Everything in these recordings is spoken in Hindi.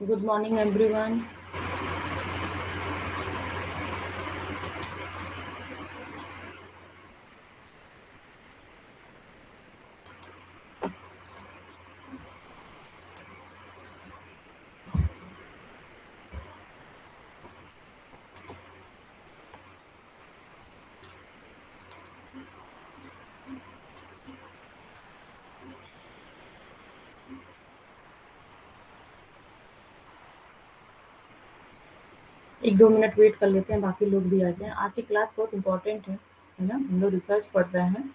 Good morning, everyone. एक दो मिनट वेट कर लेते हैं, बाकी लोग भी आ जाएं। आज की क्लास बहुत इंपॉर्टेंट है ना। हम लोग रिसर्च पढ़ रहे हैं,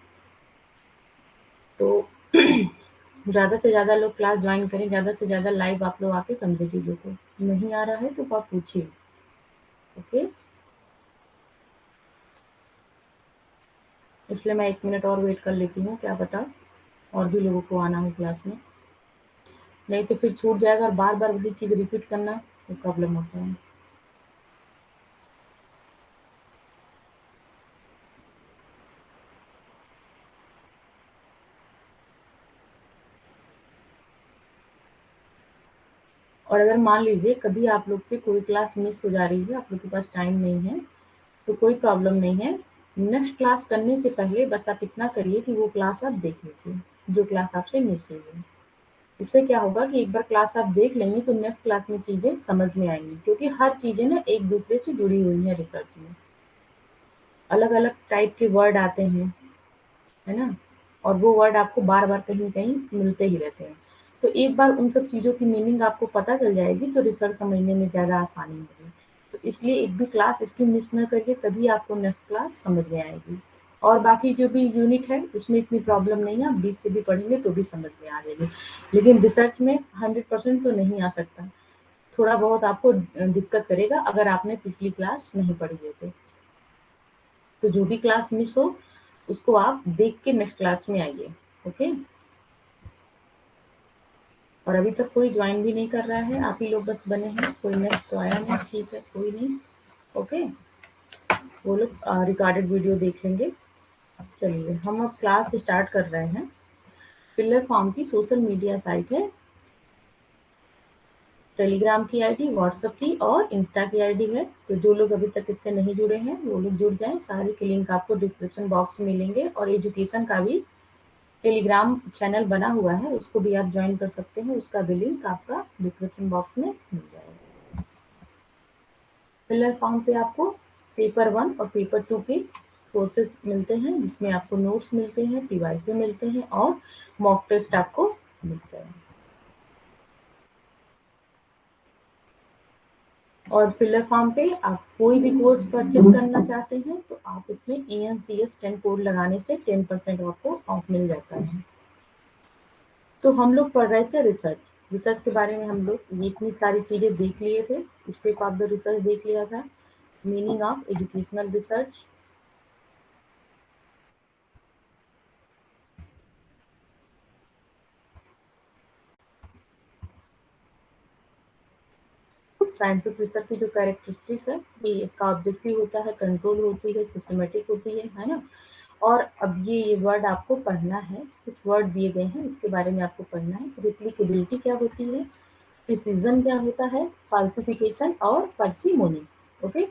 तो ज़्यादा से ज़्यादा लोग क्लास ज्वाइन करें, ज़्यादा से ज़्यादा लाइव आप लोग आके समझे चीज़ों को। नहीं आ रहा है तो आप पूछिए। ओके, इसलिए मैं 1 मिनट और वेट कर लेती हूँ, क्या पता और भी लोगों को आना हो क्लास में। नहीं तो फिर छूट जाएगा और बार बार वही चीज़ रिपीट करना तो प्रॉब्लम होता है। और अगर मान लीजिए कभी आप लोग से कोई क्लास मिस हो जा रही है, आप लोग के पास टाइम नहीं है, तो कोई प्रॉब्लम नहीं है। नेक्स्ट क्लास करने से पहले बस आप इतना करिए कि वो क्लास आप देख लीजिए, जो क्लास आपसे मिस हुई है। इससे क्या होगा कि एक बार क्लास आप देख लेंगे तो नेक्स्ट क्लास में चीज़ें समझ में आएँगी, क्योंकि हर चीज़ें ना एक-दूसरे से जुड़ी हुई हैं रिसर्च में। अलग-अलग टाइप के वर्ड आते हैं, है ना? और वो वर्ड आपको बार-बार कहीं न कहीं मिलते ही रहते हैं। तो एक बार उन सब चीज़ों की मीनिंग आपको पता चल जाएगी तो रिसर्च समझने में ज़्यादा आसानी होगी। तो इसलिए एक भी क्लास इसकी मिस ना करिए, तभी आपको नेक्स्ट क्लास समझ में आएगी। और बाकी जो भी यूनिट है उसमें इतनी प्रॉब्लम नहीं है, आप 20 से भी पढ़ेंगे तो भी समझ में आ जाएगी। लेकिन रिसर्च में 100% तो नहीं आ सकता। थोड़ा बहुत आपको दिक्कत करेगा अगर आपने पिछली क्लास नहीं पढ़ी है तो। तो जो भी क्लास मिस हो उसको आप देख के नेक्स्ट क्लास में आइए। ओके। और अभी तक कोई ज्वाइन भी नहीं कर रहा है, आप ही लोग बस बने हैं, कोई नेक्स्ट तो आया नहीं, ठीक है, कोई नहीं। ओके, वो लोग रिकॉर्डेड वीडियो देख लेंगे। चलिए हम अब क्लास स्टार्ट कर रहे हैं। पिलर फॉर्म की सोशल मीडिया साइट है, टेलीग्राम की आईडी, व्हाट्सएप की और इंस्टा की आईडी है। तो जो लोग अभी तक इससे नहीं जुड़े हैं वो लोग जुड़ जाएं। सारे के लिंक आपको डिस्क्रिप्शन बॉक्स में मिलेंगे, और एजुकेशन का भी टेलीग्राम चैनल बना हुआ है, उसको भी आप ज्वाइन कर सकते हैं, उसका भी लिंक आपका डिस्क्रिप्शन बॉक्स में मिल जाएगा। पिलर फॉर्म पे आपको पेपर 1 और पेपर 2 के कोर्सेज मिलते हैं, जिसमें आपको नोट्स मिलते हैं, पीवाईक्यू मिलते हैं और मॉक टेस्ट आपको मिलते हैं। और पिलर फॉर्म पे आप कोई भी कोर्स परचेज करना चाहते हैं तो आप उसमें ENCS 10 कोड लगाने से 10% आपको ऑफ मिल जाता है। तो हम लोग पढ़ रहे थे रिसर्च। रिसर्च के बारे में हम लोग इतनी सारी चीज़ें देख लिए थे। स्टेप ऑफ द रिसर्च देख लिया था, meaning of educational research, scientific research की जो कैरेक्टरिस्टिक है कि इसका ऑब्जेक्टिव होता है, कंट्रोल होती है, सिस्टमेटिक होती है ना। और अब ये वर्ड आपको पढ़ना है, कुछ वर्ड दिए गए हैं, इसके बारे में आपको पढ़ना है। रिप्लिकेबिलिटी क्या होती है, प्रिसीजन क्या होता है, फाल्सिफिकेशन और पर्सिमोनी। ओके,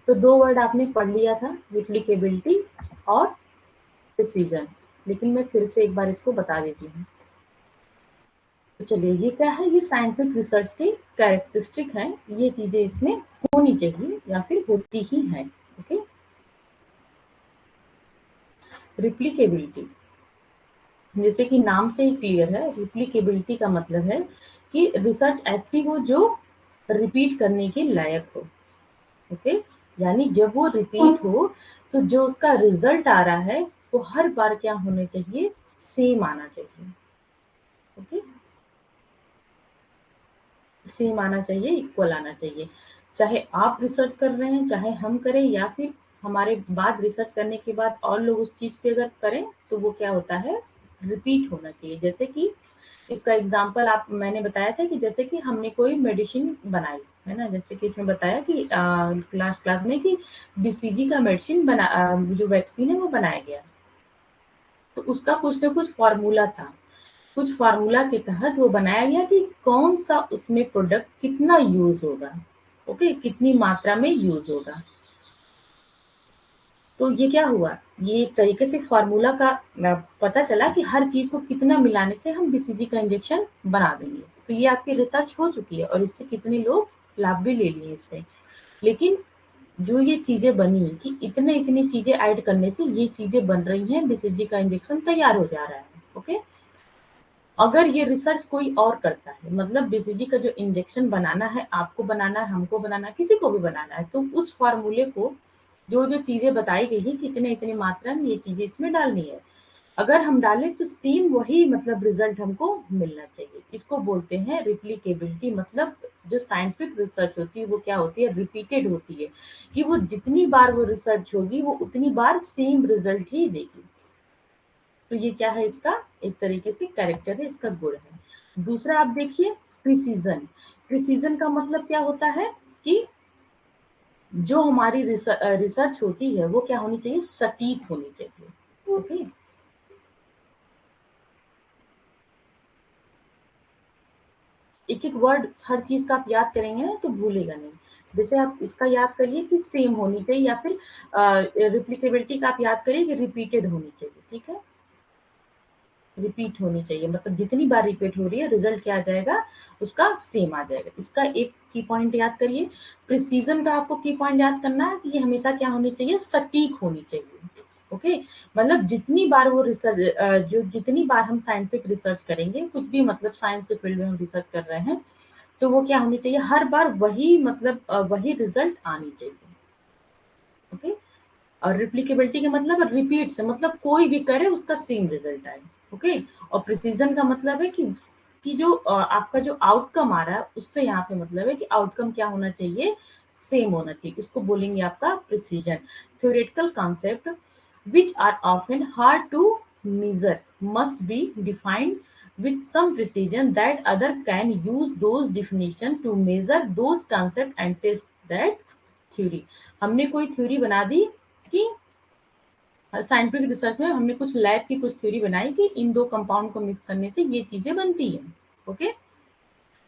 तो दो वर्ड आपने पढ़ लिया था, रिप्लिकेबिलिटी और प्रिसीजन। लेकिन मैं फिर से एक बार इसको बता देती हूँ। तो चलिए, ये क्या है, ये साइंटिफिक रिसर्च की कैरेक्टरिस्टिक है, ये चीजें इसमें होनी चाहिए या फिर होती ही हैं। ओके, रिप्लिकेबिलिटी जैसे कि नाम से ही क्लियर है, रिप्लिकेबिलिटी का मतलब है कि रिसर्च ऐसी हो जो रिपीट करने के लायक हो। ओके, यानी जब वो रिपीट हो तो जो उसका रिजल्ट आ रहा है वो हर बार क्या होना चाहिए, सेम आना चाहिए। ओके, सेम आना चाहिए, इक्वल आना चाहिए। चाहे आप रिसर्च कर रहे हैं, चाहे हम करें, या फिर हमारे बाद रिसर्च करने के बाद और लोग उस चीज़ पे अगर करें तो वो क्या होता है, रिपीट होना चाहिए। जैसे कि इसका एग्जांपल आप मैंने बताया था कि जैसे कि हमने कोई मेडिसिन बनाई, है ना। जैसे कि इसमें बताया कि लास्ट क्लास में कि BCG का मेडिसिन जो वैक्सीन है वो बनाया गया, तो उसका कुछ ना कुछ फॉर्मूला था। कुछ फार्मूला के तहत वो बनाया गया कि कौन सा उसमें प्रोडक्ट कितना यूज होगा, ओके, कितनी मात्रा में यूज होगा। तो ये क्या हुआ, ये एक तरीके से फार्मूला का पता चला कि हर चीज को कितना मिलाने से हम बीसीजी का इंजेक्शन बना देंगे। तो ये आपकी रिसर्च हो चुकी है और इससे कितने लोग लाभ भी ले लिए इसमें। लेकिन जो ये चीजें बनी कि इतने इतनी चीजें ऐड करने से ये चीजें बन रही हैं, बीसीजी का इंजेक्शन तैयार हो जा रहा है, ओके। अगर ये रिसर्च कोई और करता है, मतलब बीसीजी का जो इंजेक्शन बनाना है, आपको बनाना है, हमको बनाना है, किसी को भी बनाना है, तो उस फार्मूले को जो जो चीजें बताई गई है कि इतने इतनी मात्रा में ये चीजें इसमें डालनी है, अगर हम डालें तो सेम वही मतलब रिजल्ट हमको मिलना चाहिए। इसको बोलते हैं रिप्लिकेबिलिटी। मतलब जो साइंटिफिक रिसर्च होती है वो क्या होती है, रिपीटेड होती है, कि वो जितनी बार वो रिसर्च होगी वो उतनी बार सेम रिजल्ट ही देगी। तो ये क्या है, इसका एक तरीके से कैरेक्टर है, इसका गुण है। दूसरा आप देखिए, प्रिसीजन। प्रिसीजन का मतलब क्या होता है कि जो हमारी रिसर्च होती है वो क्या होनी चाहिए, सटीक होनी चाहिए, ओके। एक एक वर्ड हर चीज का आप याद करेंगे ना तो भूलेगा नहीं। जैसे आप इसका याद करिए कि सेम होनी चाहिए, या फिर रिप्लिकेबिलिटी का आप याद करिए कि रिपीटेड होनी चाहिए, ठीक है। रिपीट होनी चाहिए, मतलब जितनी बार रिपीट हो रही है रिजल्ट क्या आ जाएगा, उसका सेम आ जाएगा। इसका एक की पॉइंट याद करिए। प्रिसीजन का आपको की पॉइंट याद करना है कि ये हमेशा क्या होनी चाहिए, सटीक होनी चाहिए, ओके। मतलब जितनी बार वो रिसर्च जो जितनी बार हम साइंटिफिक रिसर्च करेंगे, कुछ भी मतलब साइंस के फील्ड में हम रिसर्च कर रहे हैं, तो वो क्या होनी चाहिए, हर बार वही मतलब वही रिजल्ट आनी चाहिए, ओके। और रिप्लिकेबिलिटी का मतलब रिपीट से, मतलब कोई भी करे उसका सेम रिजल्ट आए, ओके। और प्रिसीजन का मतलब है कि जो आपका जो आउटकम आ रहा है उससे यहाँ पे मतलब है कि आउटकम क्या होना चाहिए, सेम होना चाहिए। इसको बोलेंगे आपका precision. Theoretical concept which are often hard to measure must be defined with some precision that other can use those definition to measure those concept and test that theory। हमने कोई थ्योरी बना दी कि साइंटिफिक रिसर्च में हमने कुछ लैब की कुछ थ्योरी बनाई कि इन दो कंपाउंड को मिक्स करने से ये चीजें बनती हैं, ओके।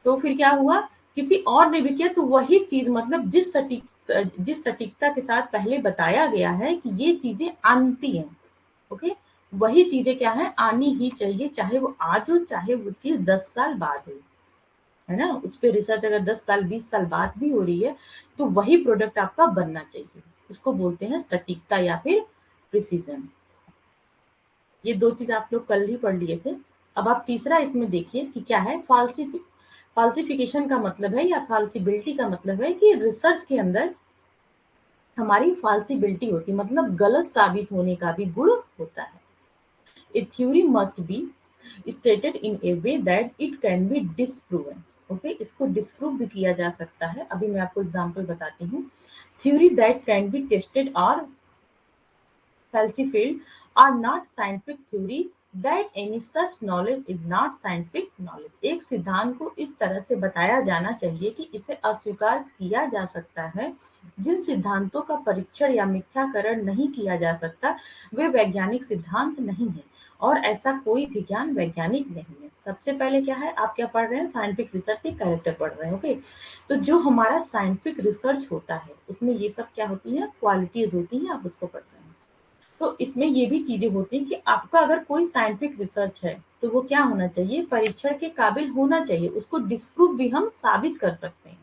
तो फिर क्या हुआ, किसी और ने भी किया तो वही चीज मतलब जिस सटीकता के साथ पहले बताया गया है कि ये चीजें आती हैं, ओके, वही चीजें क्या है, आनी ही चाहिए, चाहे वो आज हो चाहे वो चीज 10 साल बाद हो, है ना। उस पे रिसर्च अगर 10 साल 20 साल बाद भी हो रही है तो वही प्रोडक्ट आपका बनना चाहिए। इसको बोलते हैं सटीकता या फिर प्रिसीजन। ये दो चीज आप लोग कल ही पढ़ लिए थे। अब आप तीसरा इसमें देखिए कि क्या है, फाल्सिफिकेशन का मतलब है या फाल्सिबिलिटी का मतलब है कि रिसर्च के अंदर हमारी फाल्सिबिलिटी होती है, मतलब गलत साबित होने का भी गुण होता है। A theory must be stated in a way that it can be disproven, okay. इसको डिस्प्रूव भी किया जा सकता है। अभी मैं आपको एग्जांपल बताती हूँ। Theory that can be tested और falsified are not scientific theory, that any such knowledge is not scientific knowledge। एक सिद्धांत को इस तरह से बताया जाना चाहिए कि इसे अस्वीकार किया जा सकता है। जिन सिद्धांतों का परीक्षण या मिथ्याकरण नहीं किया जा सकता वे वैज्ञानिक सिद्धांत नहीं है, और ऐसा कोई भी ज्ञान वैज्ञानिक नहीं है। सबसे पहले क्या है, आप क्या पढ़ रहे हैं, साइंटिफिक रिसर्च के कैरेक्टर पढ़ रहे हैं, ओके। तो जो हमारा साइंटिफिक रिसर्च होता है उसमें ये सब क्या होती है, क्वालिटीज होती है, आप उसको पढ़ रहे हैं। तो इसमें ये भी चीजें होती हैं कि आपका अगर कोई साइंटिफिक रिसर्च है तो वो क्या होना चाहिए, परीक्षण के काबिल होना चाहिए, उसको डिस्प्रूव भी हम साबित कर सकते हैं।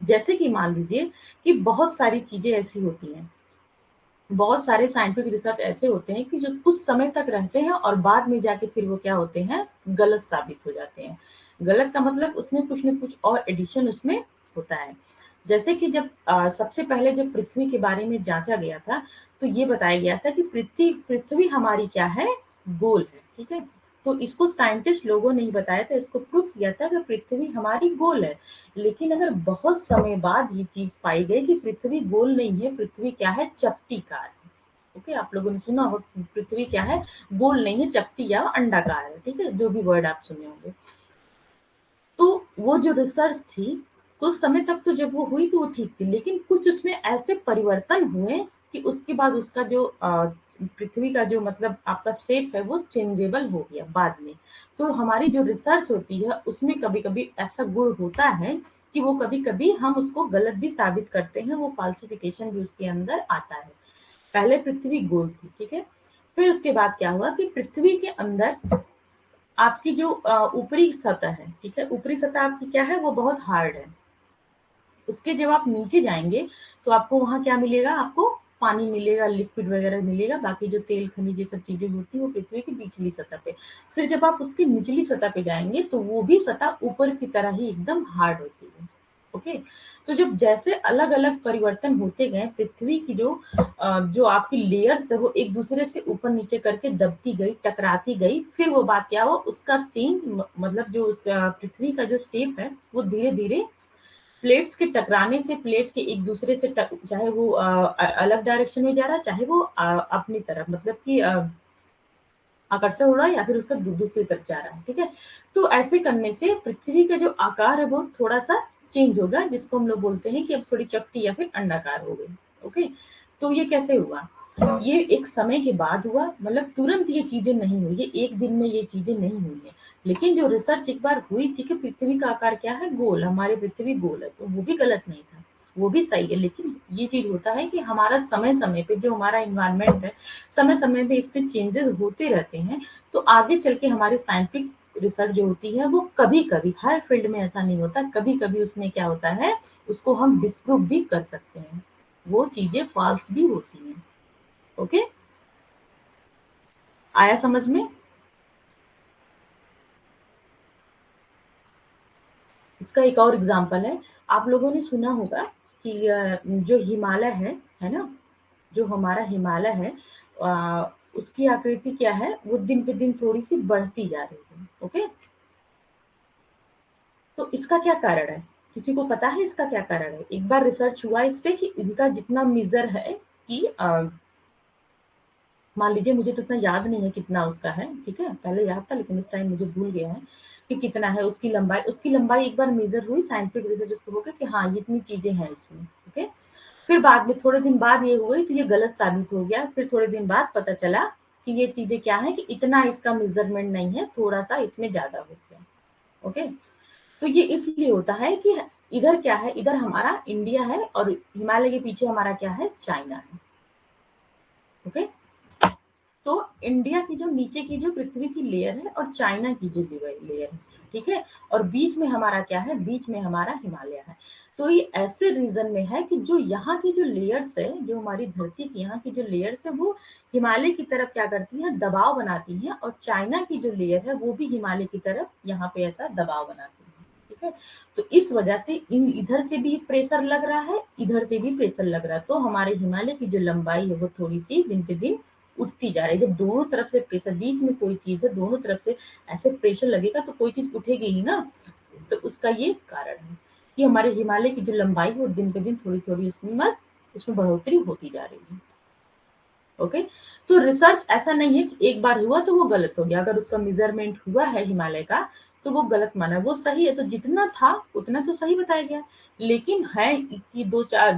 जैसे कि मान लीजिए कि बहुत सारी चीजें ऐसी होती हैं, बहुत सारे साइंटिफिक रिसर्च ऐसे होते हैं कि जो कुछ समय तक रहते हैं और बाद में जाके फिर वो क्या होते हैं, गलत साबित हो जाते हैं। गलत का मतलब उसमें कुछ न कुछ और एडिशन उसमें होता है। जैसे कि जब सबसे पहले जब पृथ्वी के बारे में जांचा गया था तो ये बताया गया था कि पृथ्वी पृथ्वी हमारी क्या है, गोल है, ठीक है। तो इसको साइंटिस्ट लोगों ने ही बताया था, इसको प्रूव किया था कि पृथ्वी हमारी गोल है। लेकिन अगर बहुत समय बाद ये चीज पाई गई कि पृथ्वी गोल नहीं है, पृथ्वी क्या है, चपटीकार है, ओके। आप लोगों ने सुना होगा पृथ्वी क्या है, गोल नहीं है, चपटी या अंडाकार है, ठीक है, जो भी वर्ड आप सुने होंगे। तो वो जो रिसर्च थी कुछ समय तक तो जब वो हुई तो वो ठीक थी, लेकिन कुछ उसमें ऐसे परिवर्तन हुए कि उसके बाद उसका जो पृथ्वी का जो मतलब आपका शेप है वो चेंजेबल हो गया बाद में। तो हमारी जो रिसर्च होती है उसमें कभी-कभी ऐसा गुण होता है कि वो कभी-कभी हम उसको गलत भी साबित करते हैं, वो फाल्सिफिकेशन भी उसके अंदर आता है। पहले पृथ्वी गोल थी, ठीक है? फिर उसके बाद क्या हुआ कि पृथ्वी के अंदर आपकी जो ऊपरी सतह है, ठीक है? ऊपरी सतह आपकी क्या है? वो बहुत हार्ड है। उसके जब आप नीचे जाएँगे, तो आपको वहाँ क्या मिलेगा? आपको पानी मिलेगा, लिक्विड वगैरह मिलेगा, बाकी जो तेल, खनिज ये सब चीज़ें होती हैं, वो पृथ्वी की निचली सतह पे। फिर जब आप उसकी निचली सतह पे जाएँगे, तो वो भी सतह ऊपर की तरह ही एकदम हार्ड होती है। ओके? तो जब जैसे अलग-अलग परिवर्तन होते गए, पृथ्वी की जो आपकी लेयर्स है, वो एक-दूसरे से ऊपर-नीचे करके दबती गई, टकराती गई, फिर वो बात क्या हुआ, उसका चेंज मतलब जो उसका पृथ्वी का जो शेप है, वो धीरे-धीरे प्लेट्स के टकराने से प्लेट के एक दूसरे से चाहे वो अलग डायरेक्शन में जा रहा है, चाहे वो अपनी तरफ मतलब कि आकर्षण हो रहा है या फिर उसका दूसरी तरफ जा रहा है, ठीक है? तो ऐसे करने से पृथ्वी का जो आकार है वो थोड़ा-सा चेंज होगा, जिसको हम लोग बोलते हैं कि अब थोड़ी चपटी या फिर अंडाकार हो गई, ओके? तो ये कैसे हुआ? ये एक समय के बाद हुआ, मतलब तुरंत ये चीज़ें नहीं हुई, ये एक दिन में ये चीज़ें नहीं हुई हैं। लेकिन जो रिसर्च एक बार हुई थी कि पृथ्वी का आकार क्या है? गोल, हमारी पृथ्वी गोल है, तो वो भी गलत नहीं था, वो भी सही है। लेकिन ये चीज़ होता है कि हमारा समय-समय पे जो हमारा एनवायरनमेंट है, समय-समय पे इसमें चेंजेस होते रहते हैं, तो आगे चल के हमारी साइंटिफिक रिसर्च जो होती है, वो कभी-कभी हर फील्ड में ऐसा नहीं होता, कभी-कभी उसमें क्या होता है, उसको हम डिस्प्रूव भी कर सकते हैं। वो चीज़ें फ़ॉल्स भी होती हैं, ओके? आया समझ में? इसका एक और एग्ज़ाम्पल है, आप लोगों ने सुना होगा कि जो हिमालय है ना? जो हमारा हिमालय है उसकी आकृति क्या है? वो दिन पे दिन थोड़ी-सी बढ़ती जा रही है, ओके? तो इसका क्या कारण है? किसी को पता है इसका क्या कारण है? एक बार रिसर्च हुआ इस पे कि इनका जितना मेजर है कि मान लीजिए मुझे तो इतना याद नहीं है कितना उसका है, ठीक है? पहले याद था लेकिन इस टाइम मुझे भूल गया है कि कितना है उसकी लंबाई एक बार मेजर हुई साइंटिफिक रिसर्च उसको हो गया कि हाँ, ये इतनी चीज़ें हैं इसमें, ओके? फिर बाद में थोड़े दिन बाद ये हुई तो ये गलत साबित हो गया। फिर थोड़े दिन बाद पता चला कि ये चीज़ें क्या है कि इतना इसका मेज़रमेंट नहीं है, थोड़ा-सा इसमें ज़्यादा हो गया, ओके? तो ये इसलिए होता है कि इधर क्या है, इधर हमारा इंडिया है और हिमालय के पीछे हमारा क्या है, चाइना है, ओके? तो इंडिया की जो नीचे की जो पृथ्वी की लेयर है और चाइना की जो लेयर है, ठीक है? और बीच में हमारा क्या है? बीच में हमारा हिमालय है। तो ये ऐसे रीजन में है कि जो यहाँ की जो लेयर्स है, जो हमारी धरती की यहाँ की जो लेयर्स है, वो हिमालय की तरफ क्या करती है? दबाव बनाती है और चाइना की जो लेयर है, वो भी हिमालय की तरफ यहाँ पे ऐसा दबाव बनाती है, ठीक है? तो इस वजह से इन इधर से भी प्रेशर लग रहा है, इधर से भी प्रेशर लग रहा है। तो हमारे हिमालय की जो लंबाई है, वो थोड़ी-सी दिन पे दिन उठती जा रही है। जब दोनों तरफ से प्रेशर बीच में कोई चीज़ है, दोनों तरफ से ऐसे प्रेशर लगेगा तो कोई चीज़ उठेगी ही ना। तो उसका ये कारण है कि हमारे हिमालय की जो लंबाई है वो दिन पे दिन थोड़ी-थोड़ी उसमें बढ़ोतरी होती जा रही है। ओके? तो रिसर्च ऐसा नहीं है कि एक बार हुआ तो वो गलत हो गया। अगर उसका मेज़रमेंट हुआ है हिमालय का तो वो गलत माना, वो सही है तो जितना था उतना तो सही बताया गया। लेकिन है कि 2-4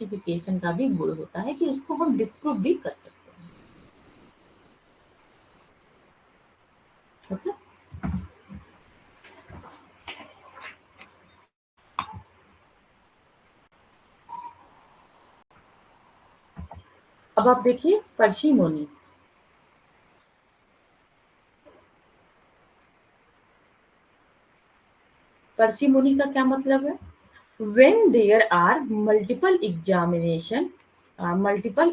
जस्टिफिकेशन का भी गुण होता है कि उसको हम डिस्प्रूव भी कर सकते हैं। ओके? अब आप देखिए पर्सिमोनी। पर्सिमोनी का क्या मतलब है? When there are multiple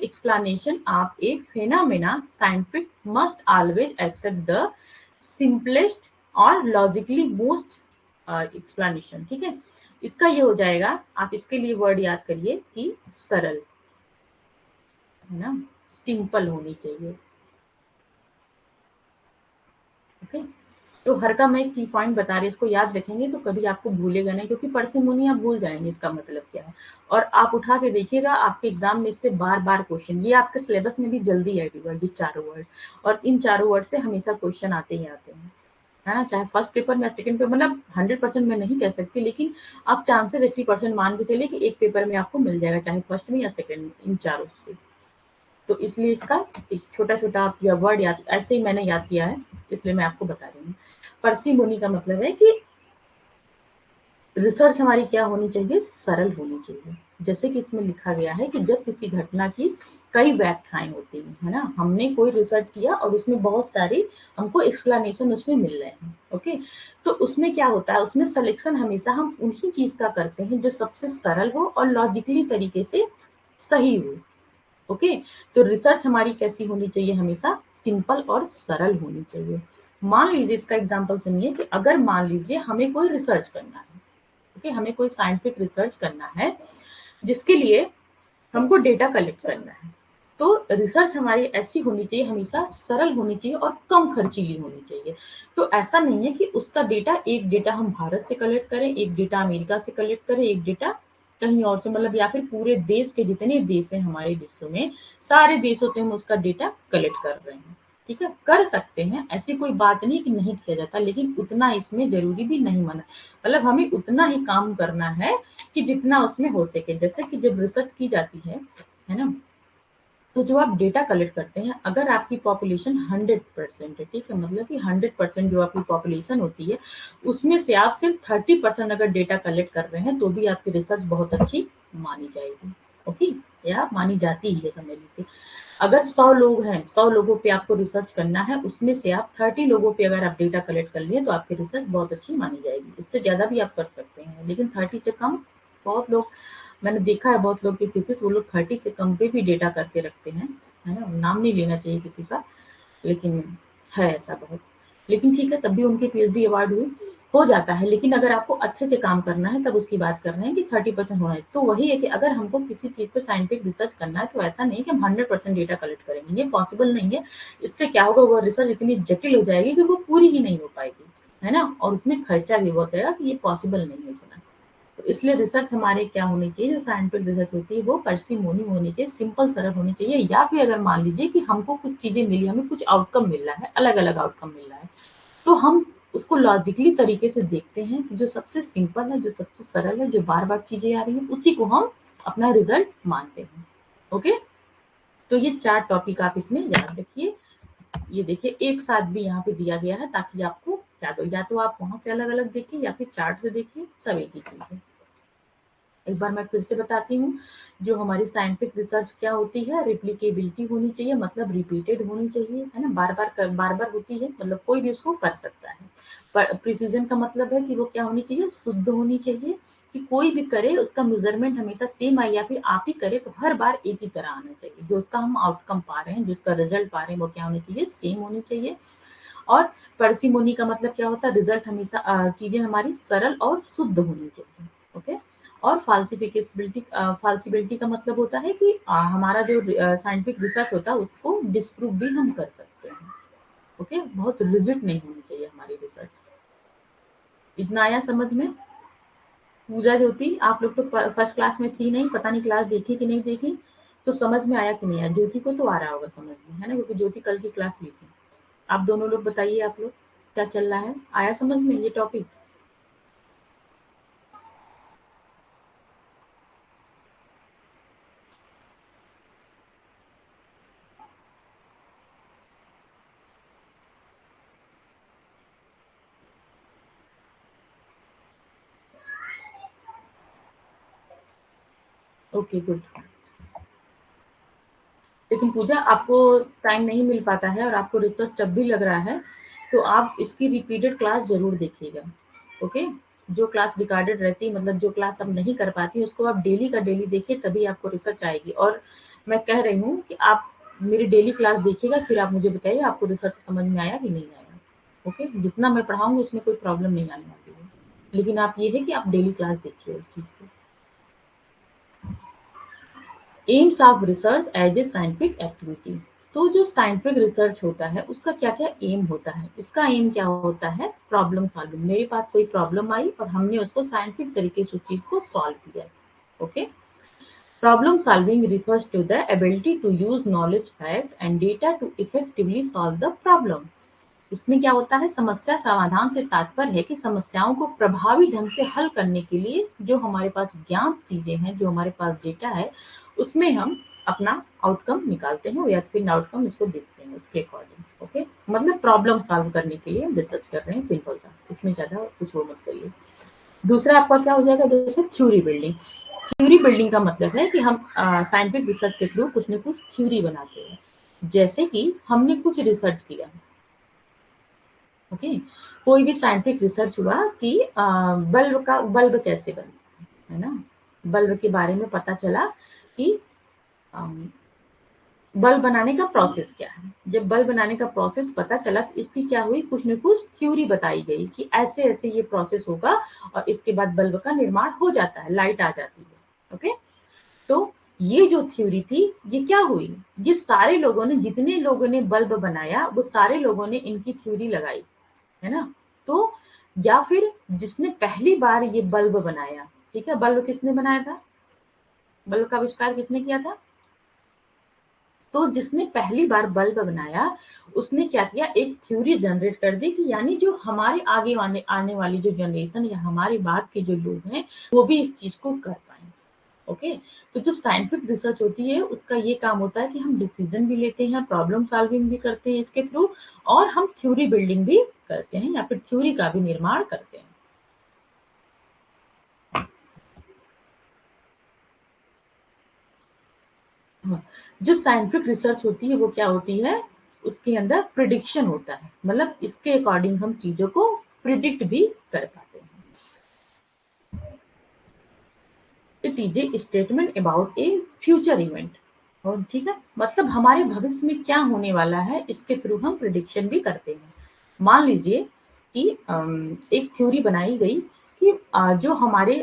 explanation of a phenomena scientific must always accept the simplest और लॉजिकली मोस्ट एक्सप्लेनेशन, ठीक है? इसका ये हो जाएगा, आप इसके लिए वर्ड याद करिए कि सरल, है ना? सिंपल होनी चाहिए, ओके? तो हर का मैं एक की पॉइंट बता रही, इसको याद रखेंगे तो कभी आपको भूलेगा नहीं, क्योंकि पार्सिमोनी आप भूल जाएँगे इसका मतलब क्या है। और आप उठा के देखिएगा आपके एग्ज़ाम में इससे बार-बार क्वेश्चन, ये आपके सिलेबस में भी जल्दी ऐड हुआ ये चारों वर्ड, और इन चारों वर्ड से हमेशा क्वेश्चन आते ही आते हैं। है ना? चाहे फर्स्ट पेपर में या सेकंड पेपर, मतलब 100% मैं नहीं कह सकती, लेकिन आप चांसेस 80% मान के चलिए कि एक पेपर में आपको मिल जाएगा, चाहे फर्स्ट में या सेकंड में, इन चारों से। तो इसलिए इसका एक छोटा-छोटा आप या वर्ड याद, ऐसे ही मैंने याद किया है, इसलिए मैं आपको बता रही हूँ। पर्सिमोनी का मतलब है कि रिसर्च हमारी क्या होनी चाहिए? सरल होनी चाहिए। जैसे कि इसमें लिखा गया है कि जब किसी घटना की कई व्याख्याएँ होती हैं, है ना? हमने कोई रिसर्च किया और उसमें बहुत सारी हमको एक्सप्लेनेशन उसमें मिल रहे हैं, ओके? तो उसमें क्या होता है, उसमें सिलेक्शन हमेशा हम उन्हीं चीज़ का करते हैं जो सबसे सरल हो और लॉजिकली तरीके से सही हो, ओके? तो रिसर्च हमारी कैसी होनी चाहिए? हमेशा सिंपल और सरल होनी चाहिए। मान लीजिए, इसका एग्ज़ाम्पल सुनिए कि अगर मान लीजिए हमें कोई रिसर्च करना है, ओके? हमें कोई साइंटिफिक रिसर्च करना है, जिसके लिए हमको डेटा कलेक्ट करना है। तो रिसर्च हमारी ऐसी होनी चाहिए, हमेशा सरल होनी चाहिए और कम खर्चीली होनी चाहिए। तो ऐसा नहीं है कि उसका डेटा, एक डेटा हम भारत से कलेक्ट करें, एक डेटा अमेरिका से कलेक्ट करें, एक डेटा कहीं और से, मतलब या फिर पूरे देश के जितने देश हैं हमारे विश्व में, सारे देशों से हम उसका डेटा कलेक्ट कर रहे हैं। ठीक है? कर सकते हैं, ऐसी कोई बात नहीं कि नहीं किया जाता, लेकिन उतना इसमें ज़रूरी भी नहीं माना, मतलब हमें उतना ही काम करना है कि जितना उसमें हो सके। जैसे कि जब रिसर्च की जाती है ना? तो जो आप डेटा कलेक्ट करते हैं, अगर आपकी पॉपुलेशन 100% है, ठीक है? मतलब कि 100% जो आपकी पॉपुलेशन होती है, उसमें से आप सिर्फ 30% अगर डेटा कलेक्ट कर रहे हैं, तो भी आपकी रिसर्च बहुत अच्छी मानी जाएगी, ओके? या मानी जाती ही है, समझ लीजिए। अगर 100 लोग हैं, 100 लोगों पे आपको रिसर्च करना है, उसमें से आप 30 लोगों पे अगर आप डेटा कलेक्ट कर लिए, तो आपकी रिसर्च बहुत अच्छी मानी जाएगी। इससे ज़्यादा भी आप कर सकते हैं, लेकिन 30 से कम, बहुत लोग, मैंने देखा है बहुत लोग की थीसिस, वो लोग 30 से कम पे भी डेटा करके रखते हैं, है ना? नाम नहीं लेना चाहिए किसी का, लेकिन है ऐसा बहुत। लेकिन ठीक है, तब भी उनकी पीएचडी अवार्ड हुई, हो जाता है। लेकिन अगर आपको अच्छे से काम करना है, तब उसकी बात कर रहे हैं कि 30% होना है। तो वही है कि अगर हमको किसी चीज़ पे साइंटिफिक रिसर्च करना है, तो ऐसा नहीं है कि हम 100% डेटा कलेक्ट करेंगे, ये पॉसिबल नहीं है। इससे क्या होगा, वो रिसर्च इतनी जटिल हो जाएगी कि वो पूरी ही नहीं हो पाएगी, है ना? और उसमें खर्चा भी बहुत आएगा, कि ये पॉसिबल नहीं है इतना। तो इसलिए रिसर्च हमारे क्या होनी चाहिए, जो साइंटिफिक रिसर्च होती है, वो पार्सिमोनी होनी चाहिए, सिंपल सरल होनी चाहिए। या फिर अगर मान लीजिए कि हमको कुछ चीज़ें मिली, हमें कुछ आउटकम मिल रहा है, अलग-अलग आउटकम मिल रहा है, तो हम उसको लॉजिकली तरीके से देखते हैं कि जो सबसे सिंपल है, जो सबसे सरल है, जो बार-बार चीज़ें आ रही हैं, उसी को हम अपना रिजल्ट मानते हैं। ओके? तो ये 4 टॉपिक आप इसमें याद रखिए। ये देखिए, एक साथ भी यहाँ पे दिया गया है, ताकि आपको याद हो। या तो आप वहाँ से अलग-अलग देखिए, या फिर चार्ट से देखिए, सब एक ही चीज़ है। एक बार मैं फिर से बताती हूँ, जो हमारी साइंटिफिक रिसर्च क्या होती है, रिप्लिकेबिलिटी होनी चाहिए, मतलब रिपीटेड होनी चाहिए, है ना? बार-बार होती है, मतलब कोई भी उसको कर सकता है। पर प्रिसिजन का मतलब है कि वो क्या होनी चाहिए, शुद्ध होनी चाहिए, कि कोई भी करे उसका मेज़रमेंट हमेशा सेम आए, या फिर आप ही करें तो हर बार एक ही तरह आना चाहिए। जो उसका हम आउटकम पा रहे हैं, जो उसका रिजल्ट पा रहे हैं, वो क्या होनी चाहिए, सेम होनी चाहिए। और पार्सिमोनी का मतलब क्या होता है, रिजल्ट हमेशा चीज़ें हमारी सरल और शुद्ध होनी चाहिए, ओके? और फाल्सिबिलिटी का मतलब होता है कि हमारा जो साइंटिफिक रिसर्च होता है, उसको डिस्प्रूव भी हम कर सकते हैं, ओके? बहुत रिजिड नहीं होनी चाहिए हमारी रिसर्च। इतना आया समझ में? पूजा ज्योति, आप लोग तो फर्स्ट क्लास में थी नहीं, पता नहीं क्लास देखी कि नहीं देखी, तो समझ में आया कि नहीं आया? ज्योति को तो आ रहा होगा समझ में, है ना? क्योंकि ज्योति कल की क्लास ली थी। आप दोनों लोग बताइए, आप लोग क्या चल रहा है? आया समझ में ये टॉपिक? Okay, good. लेकिन पूजा, आपको टाइम नहीं मिल पाता है और आपको रिसर्च टफ भी लग रहा है, तो आप इसकी रिपीटेड क्लास ज़रूर देखिएगा, ओके? जो क्लास रिकॉर्डेड रहती है, मतलब जो क्लास आप नहीं कर पाती, उसको आप डेली का डेली देखिए, तभी आपको रिसर्च आएगी। और मैं कह रही हूँ कि आप मेरी डेली क्लास देखिएगा, फिर आप मुझे बताइए आपको रिसर्च समझ में आया कि नहीं आया, ओके? जितना मैं पढ़ाऊँगी उसमें कोई प्रॉब्लम नहीं आने वाली है। लेकिन आप ये है कि आप डेली क्लास देखिए उस चीज़ को। Aims of research as a scientific activity. तो जो साइंटिफिक रिसर्च होता है, उसका क्या क्या एम होता है? इसका एम क्या होता है? Problem solving. मेरे पास कोई प्रॉब्लम आई और हमने उसको साइंटिफिक तरीके से उस चीज को सॉल्व किया, okay? Problem solving refers to the ability to use knowledge, fact and data to effectively solve the problem. इसमें क्या होता है, समस्या समाधान से तात्पर्य है कि समस्याओं को प्रभावी ढंग से हल करने के लिए जो हमारे पास ज्ञात चीजें हैं, जो हमारे पास डेटा है, उसमें हम अपना आउटकम निकालते हैं या फिर आउटकम इसको देखते हैं उसके अकॉर्डिंग। ओके, मतलब प्रॉब्लम सॉल्व करने के लिए हम रिसर्च कर रहे हैं, सिंपल सा, इसमें ज्यादा कुछ वो मत करिए। दूसरा आपका क्या हो जाएगा, जैसे थ्योरी बिल्डिंग। थ्योरी बिल्डिंग का मतलब है कि हम साइंटिफिक रिसर्च के थ्रू कुछ न कुछ थ्योरी बनाते हैं। जैसे कि हमने कुछ रिसर्च किया, ओके, कोई भी साइंटिफिक रिसर्च हुआ कि बल्ब कैसे बनता है ना, बल्ब के बारे में पता चला कि अम, बल्ब बनाने का प्रोसेस क्या है। जब बल्ब बनाने का प्रोसेस पता चला तो इसकी क्या हुई, कुछ न कुछ थ्योरी बताई गई कि ऐसे ऐसे ये प्रोसेस होगा और इसके बाद बल्ब का निर्माण हो जाता है, लाइट आ जाती है। ओके, तो ये जो थ्योरी थी, ये क्या हुई, ये सारे लोगों ने, जितने लोगों ने बल्ब बनाया वो सारे लोगों ने इनकी थ्योरी लगाई, है ना। तो या फिर जिसने पहली बार ये बल्ब बनाया, ठीक है, बल्ब किसने बनाया था, बल्ब का आविष्कार किसने किया था, तो जिसने पहली बार बल्ब बनाया उसने क्या किया, एक थ्योरी जनरेट कर दी कि यानी जो हमारे आगे आने वाली जो जनरेशन या हमारे बाद के जो लोग हैं वो भी इस चीज को कर पाए। ओके, तो जो साइंटिफिक रिसर्च होती है उसका ये काम होता है कि हम डिसीजन भी लेते हैं, प्रॉब्लम सॉल्विंग भी करते हैं इसके थ्रू, और हम थ्योरी बिल्डिंग भी करते हैं या फिर थ्योरी का भी निर्माण करते हैं। हाँ, जो साइंटिफिक रिसर्च होती है वो क्या होती है, उसके अंदर प्रिडिक्शन होता है, मतलब इसके अकॉर्डिंग हम चीजों को प्रिडिक्ट भी कर पाते हैं। It is a statement about A future event, और ठीक है, मतलब हमारे भविष्य में क्या होने वाला है इसके थ्रू हम प्रिडिक्शन भी करते हैं। मान लीजिए कि एक थ्योरी बनाई गई कि जो हमारे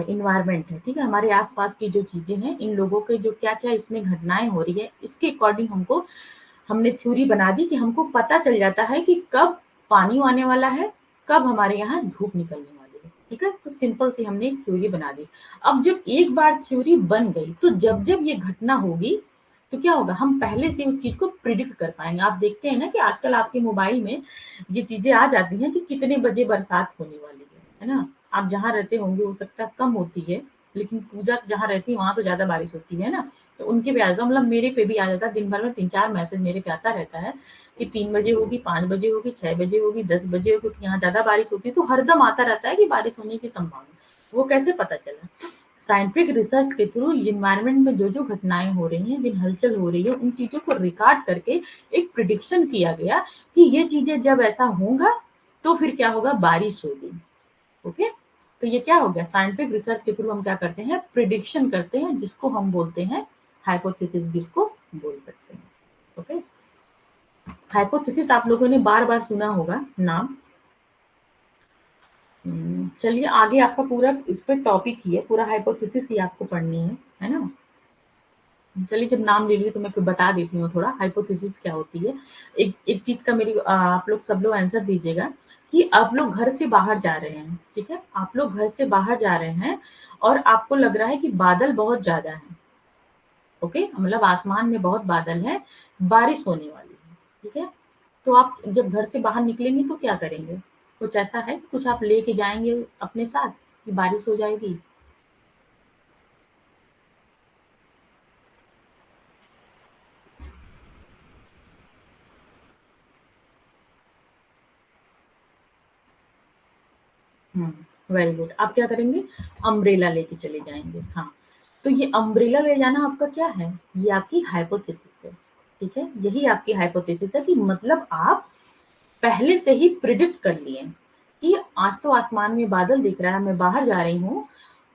इन्वायरमेंट है, ठीक है, हमारे आसपास की जो चीजें हैं, इन लोगों के जो क्या क्या इसमें घटनाएं हो रही है, इसके अकॉर्डिंग हमने थ्योरी बना दी कि हमको पता चल जाता है कि कब पानी आने वाला है, कब हमारे यहाँ धूप निकलने वाली है। ठीक है, तो सिंपल सी हमने एक थ्योरी बना दी। अब जब एक बार थ्योरी बन गई तो जब जब ये घटना होगी तो क्या होगा, हम पहले से उस चीज को प्रिडिक्ट कर पाएंगे। आप देखते हैं ना कि आजकल आपके मोबाइल में ये चीजें आ जाती हैं कि कितने बजे बरसात होने वाली है ना। आप जहाँ रहते होंगे हो सकता है कम होती है, लेकिन पूजा जहाँ रहती है वहां तो ज्यादा बारिश होती है ना, तो उनके भी आ जाता, मतलब मेरे पे भी आ जाता है, दिन भर में 3-4 मैसेज मेरे पे आता रहता है कि 3 बजे होगी, 5 बजे होगी, 6 बजे होगी, 10 बजे होगी, क्योंकि यहाँ ज़्यादा बारिश होती है, तो हरदम आता रहता है कि बारिश होने की संभावना। वो कैसे पता चला? साइंटिफिक रिसर्च के थ्रू एनवायरनमेंट में जो-जो घटनाएँ हो रही हैं, जिन हलचल हो रही है, उन चीज़ों को रिकॉर्ड करके एक प्रेडिक्शन किया गया कि ये चीज़ें जब ऐसा होगा, तो फिर क्या होगा, बारिश होगी। ओके? तो ये क्या हो गया, साइंटिफिक रिसर्च के थ्रू हम क्या करते हैं, प्रिडिक्शन करते हैं, जिसको हम बोलते हैं हाइपोथेसिस भी इसको बोल सकते हैं। ओके, हाइपोथेसिस आप लोगों ने बार बार सुना होगा नाम। चलिए आगे आपका पूरा इस पे टॉपिक ही है, पूरा हाइपोथेसिस ही आपको पढ़नी है ना। चलिए जब नाम ले लिए तो मैं फिर बता देती हूँ थोड़ा हाइपोथेसिस क्या होती है। एक एक चीज का मेरी आप लोग सब लोग आंसर दीजिएगा कि आप लोग घर से बाहर जा रहे हैं, ठीक है, आप लोग घर से बाहर जा रहे हैं और आपको लग रहा है कि बादल बहुत ज्यादा है। ओके, मतलब आसमान में बहुत बादल है, बारिश होने वाली है, ठीक है। तो आप जब घर से बाहर निकलेंगे तो क्या करेंगे? कुछ ऐसा है, कुछ आप लेके जाएंगे अपने साथ कि बारिश हो जाएगी? वेरी गुड, आप क्या करेंगे, अम्ब्रेला लेके चले जाएंगे। हाँ, तो ये अम्ब्रेला ले जाना आपका क्या है, ये आपकी हाइपोथेसिस है। ठीक है, यही आपकी हाइपोथेसिस है कि मतलब आप पहले से ही प्रिडिक्ट कर लिए कि आज तो आसमान में बादल दिख रहा है, मैं बाहर जा रही हूँ,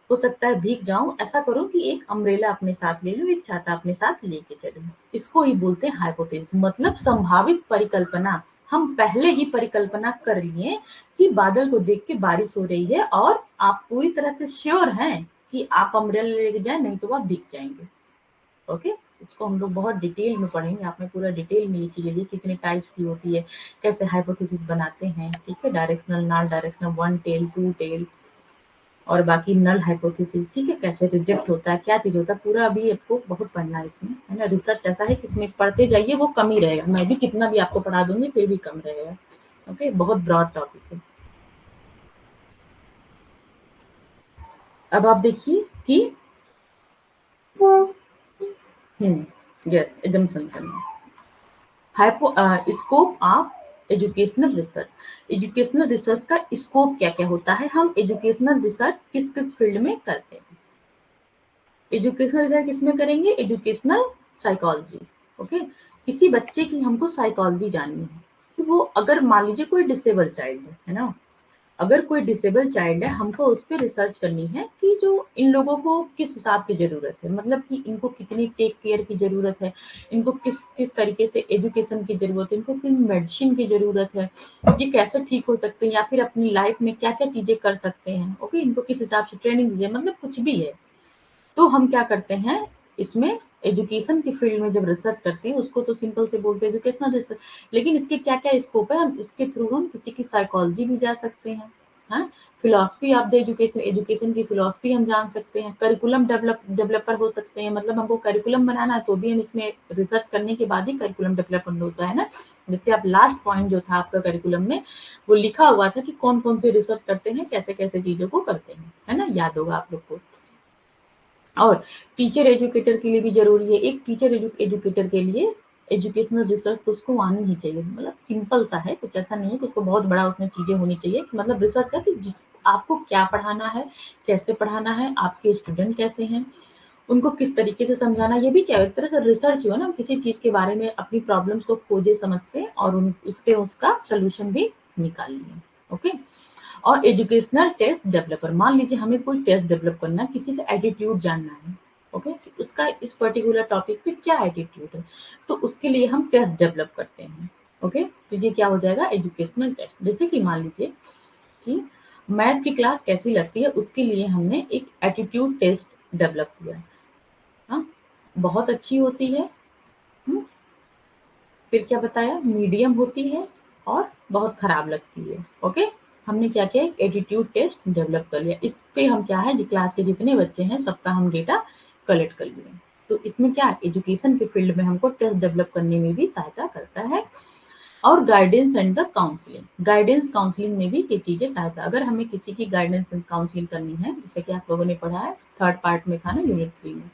हो सकता है भीग जाऊं, ऐसा करो कि एक अम्ब्रेला अपने साथ ले लो, एक छाता अपने साथ लेके चलो। इसको ही बोलते हैं हाइपोथेसिस, मतलब संभावित परिकल्पना। हम पहले ही परिकल्पना कर लिए कि बादल को देख के बारिश हो रही है और आप पूरी तरह से श्योर हैं कि आप अम्ब्रेला लेके जाए, नहीं तो आप भीग जाएंगे। ओके, इसको हम लोग बहुत डिटेल में पढ़ेंगे, आपने पूरा डिटेल में ये चीजें दी कितने टाइप्स की होती है, कैसे हाइपोथेसिस बनाते हैं, ठीक है, directional, non directional, one tail, two tail, और बाकी नल हाइपोथेसिस, ठीक है, कैसे रिजेक्ट होता है, क्या चीज होता है, पूरा अभी आपको बहुत पढ़ना है इसमें, है ना। रिसर्च ऐसा है कि इसमें पढ़ते जाइए वो कम ही रहेगा, मैं भी कितना भी आपको पढ़ा दूंगी फिर भी कम रहेगा। ओके, बहुत ब्रॉड टॉपिक है। अब आप देखिए कि यस, एजम्पशन करना। Hypo scope of educational research. Educational research का स्कोप क्या-क्या होता है? हम एजुकेशनल रिसर्च किस-किस फील्ड में करते हैं? एजुकेशनल रिसर्च किसमें करेंगे? Educational psychology. ओके, किसी बच्चे की हमको साइकोलॉजी जाननी है कि वो अगर मान लीजिए कोई डिसेबल चाइल्ड है ना, अगर कोई डिसेबल चाइल्ड है, हमको उस पे रिसर्च करनी है कि जो इन लोगों को किस हिसाब की ज़रूरत है, मतलब कि इनको कितनी टेक केयर की ज़रूरत है, इनको किस किस तरीके से एजुकेशन की ज़रूरत है, इनको किन मेडिसिन की ज़रूरत है, ये कैसे ठीक हो सकते हैं या फिर अपनी लाइफ में क्या-क्या चीज़ें कर सकते हैं, ओके? इनको किस हिसाब से ट्रेनिंग दीजिए, मतलब कुछ भी है। तो हम क्या करते हैं इसमें, एजुकेशन की फील्ड में जब रिसर्च करते हैं उसको तो सिंपल से बोलते हैं एजुकेशनल रिसर्च। लेकिन इसके क्या-क्या स्कोप है, हम इसके थ्रू हम किसी की साइकोलॉजी भी जा सकते हैं, हाँ? Philosophy of the education, education की फिलॉसफी हम जान सकते हैं, करिकुलम डेवलपर हो सकते हैं, मतलब हमको करिकुलम बनाना है तो भी हम इसमें रिसर्च करने के बाद ही करिकुलम डेवलपमेंट होता है ना। जैसे आप लास्ट पॉइंट जो था आपका करिकुलम में, वो लिखा हुआ था कि कौन-कौन से रिसर्च करते हैं, कैसे-कैसे चीज़ों को करते हैं, है ना? याद होगा आप लोग को। और टीचर एजुकेटर के लिए भी ज़रूरी है। एक टीचर एजुकेटर के लिए एजुकेशनल रिसर्च तो उसको आनी ही चाहिए। मतलब सिंपल सा है, कुछ ऐसा नहीं है कि उसको बहुत बड़ा उसमें चीज़ें होनी चाहिए। मतलब रिसर्च का कि जिस आपको क्या पढ़ाना है, कैसे पढ़ाना है, आपके स्टूडेंट कैसे हैं, उनको किस तरीके से समझाना है, ये भी क्या है, एक तरह से रिसर्च ही हो ना, किसी चीज़ के बारे में अपनी प्रॉब्लम्स को खोजे समझ से और उन उससे उसका सॉल्यूशन भी निकालिए। ओके? और एजुकेशनल टेस्ट डेवलपर, मान लीजिए हमें कोई टेस्ट डेवलप करना है, किसी का एटीट्यूड जानना है, ओके, कि उसका इस पर्टिकुलर टॉपिक पे क्या एटीट्यूड है, तो उसके लिए हम टेस्ट डेवलप करते हैं। ओके, तो ये क्या हो जाएगा, एजुकेशनल टेस्ट। जैसे कि मान लीजिए कि मैथ की क्लास कैसी लगती है, उसके लिए हमने एक एटीट्यूड टेस्ट डेवलप किया। हाँ, बहुत अच्छी होती है। हम्म, फिर क्या बताया, मीडियम होती है और बहुत खराब लगती है। ओके, हमने क्या किया, एक एटीट्यूड टेस्ट डेवलप कर लिया। इस पे हम क्या है, क्लास के जितने बच्चे हैं सबका हम डेटा कलेक्ट कर लिए। तो इसमें क्या, एजुकेशन के फील्ड में हमको टेस्ट डेवलप करने में भी सहायता करता है। और guidance and the counselling, guidance counselling में भी ये चीजें सहायता, अगर हमें किसी की गाइडेंस एंड काउंसलिंग करनी है, जैसे कि आप लोगों ने पढ़ा है थर्ड पार्ट में था ना, यूनिट 3 में,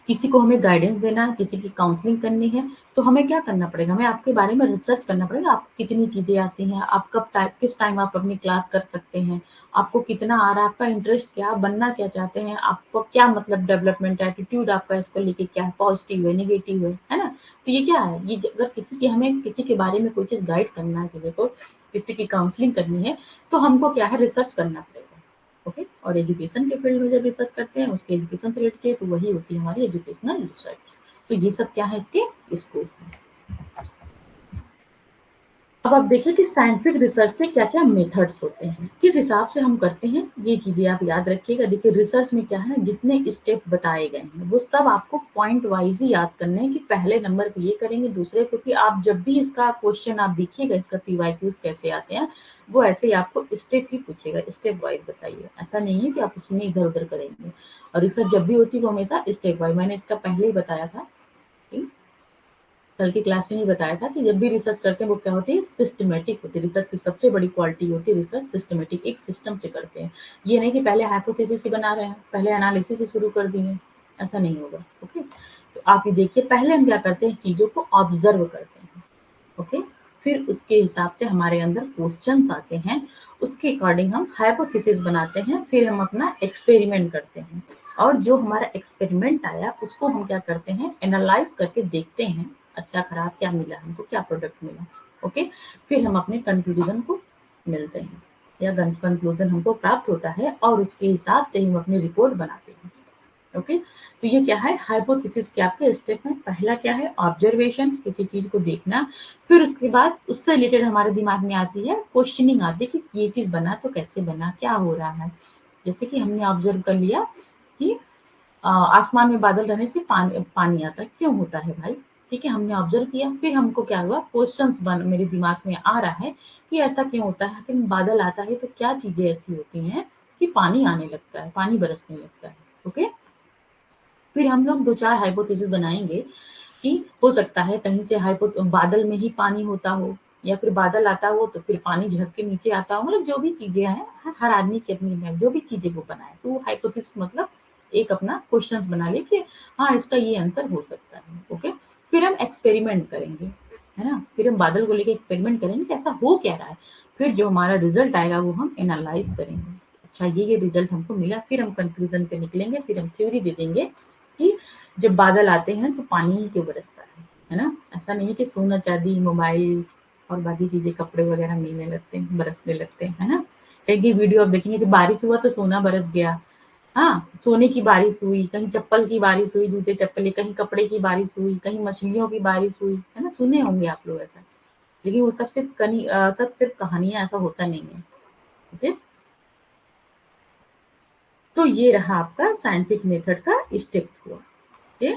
किसी को हमें गाइडेंस देना है, किसी की काउंसलिंग करनी है, तो हमें क्या करना पड़ेगा, हमें आपके बारे में रिसर्च करना पड़ेगा, आपको कितनी चीज़ें आती हैं, आप कब टाइ किस टाइम आप अपनी क्लास कर सकते हैं, आपको कितना आ रहा है, आपका इंटरेस्ट क्या, आप बनना क्या चाहते हैं, आपको क्या मतलब डेवलपमेंट एटीट्यूड आपका इसको लेके क्या है, पॉजिटिव है, नेगेटिव है ना? तो ये क्या है, ये अगर किसी की हमें किसी के बारे में कोई चीज़ गाइड करना है किसी को, किसी की काउंसलिंग करनी है, तो हमको क्या है, रिसर्च करना पड़ेगा। ओके, और एजुकेशन के फील्ड में जब रिसर्च करते हैं उसके एजुकेशन से रिलेटेड तो वही होती है हमारी एजुकेशनल रिसर्च। तो ये सब क्या है, इसके स्कोप है। अब आप देखिए कि साइंटिफिक रिसर्च के क्या-क्या मेथड्स होते हैं, किस हिसाब से हम करते हैं, ये चीज़ें आप याद रखिएगा। देखिए रिसर्च में क्या है ना, जितने स्टेप बताए गए हैं, वो सब आपको पॉइंट वाइज़ ही याद करने हैं कि पहले नंबर पे ये करेंगे, दूसरे, क्योंकि आप जब भी इसका क्वेश्चन आप देखिएगा, इसका पीवाईक्यूज़ कैसे आते हैं, वो ऐसे ही आपको स्टेप ही पूछेगा, स्टेप वाइज़ बताइए। ऐसा नहीं है कि आप उसमें इधर-उधर करेंगे। और रिसर्च जब भी होती है वो हमेशा स्टेप वाइज़, मैंने इसका पहले ही बताया था कि कल की क्लास में ही बताया था कि जब भी रिसर्च करते हैं वो क्या होती है, सिस्टमैटिक होती है। रिसर्च की सबसे बड़ी क्वालिटी होती है रिसर्च सिस्टमैटिक, एक सिस्टम से करते हैं। ये नहीं कि पहले हाइपोथेसिस ही बना रहे हैं, पहले एनालिसिस ही शुरू कर दिए, ऐसा नहीं होगा। ओके, तो आप ये देखिए, पहले हम क्या करते हैं, चीज़ों को ऑब्जर्व करते हैं। ओके, फिर उसके हिसाब से हमारे अंदर क्वेश्चंस आते हैं, उसके अकॉर्डिंग हम हाइपोथेसिस बनाते हैं, फिर हम अपना एक्सपेरिमेंट करते हैं, और जो हमारा एक्सपेरिमेंट आया उसको हम क्या करते हैं, एनालाइज करके देखते हैं, अच्छा खराब क्या मिला हमको, क्या प्रोडक्ट मिला। ओके, फिर हम अपने कंक्लूजन को मिलते हैं, या कंक्लूजन हमको प्राप्त होता है, और उसके हिसाब से हम अपनी रिपोर्ट बनाते हैं। ओके, तो ये क्या है, हाइपोथेसिस के आपके स्टेप में पहला क्या है, ऑब्जर्वेशन, किसी चीज को देखना, फिर उसके बाद उससे रिलेटेड हमारे दिमाग में आती है क्वेश्चनिंग, आती है कि ये चीज बना तो कैसे बना, क्या हो रहा है। जैसे कि हमने ऑब्जर्व कर लिया कि आसमान में बादल रहने से पानी पानी आता है, क्यों होता है भाई, ठीक है, हमने ऑब्जर्व किया, फिर हमको क्या हुआ, क्वेश्चंस बन मेरे दिमाग में आ रहा है कि ऐसा क्यों होता है, कि बादल आता है तो क्या चीजें ऐसी होती हैं कि पानी आने लगता है, पानी बरसने लगता है। ओके, फिर हम लोग 2-4 हाइपोथेसिस बनाएँगे कि हो सकता है कहीं से हाइपो बादल में ही पानी होता हो, या फिर बादल आता हो तो फिर पानी झक के नीचे आता हो, मतलब जो भी चीजें हैं, हर आदमी की अपनी है, जो भी चीजें वो बनाए, तो वो हाइपोथेसिस मतलब एक अपना क्वेश्चन बना ले कि हाँ इसका ये आंसर हो सकता है। ओके, फिर हम एक्सपेरिमेंट करेंगे, है ना, फिर हम बादल को लेके एक्सपेरिमेंट करेंगे कि ऐसा हो क्या रहा है, फिर जो हमारा रिजल्ट आएगा वो हम एनालाइज करेंगे। अच्छा, ये रिजल्ट हमको मिला, फिर हम कंक्लूजन पे निकलेंगे, फिर हम थ्योरी दे देंगे कि जब बादल आते हैं तो पानी ही क्यों बरसता है ना। ऐसा नहीं है कि सोना चांदी मोबाइल और बाकी चीजें कपड़े वगैरह मिलने लगते हैं, बरसने लगते हैं, है ना। कहीं की वीडियो आप देखेंगे कि बारिश हुआ तो सोना बरस गया, हाँ, सोने की बारिश हुई, कहीं चप्पल की बारिश हुई, जूते चप्पल, कहीं कपड़े की बारिश हुई, कहीं मछलियों की बारिश हुई, है ना, सुने होंगे आप लोग ऐसा। लेकिन वो सब सिर्फ कहानियां, ऐसा होता नहीं है। ओके, तो ये रहा आपका साइंटिफिक मेथड का स्टेप हुआ। ओके,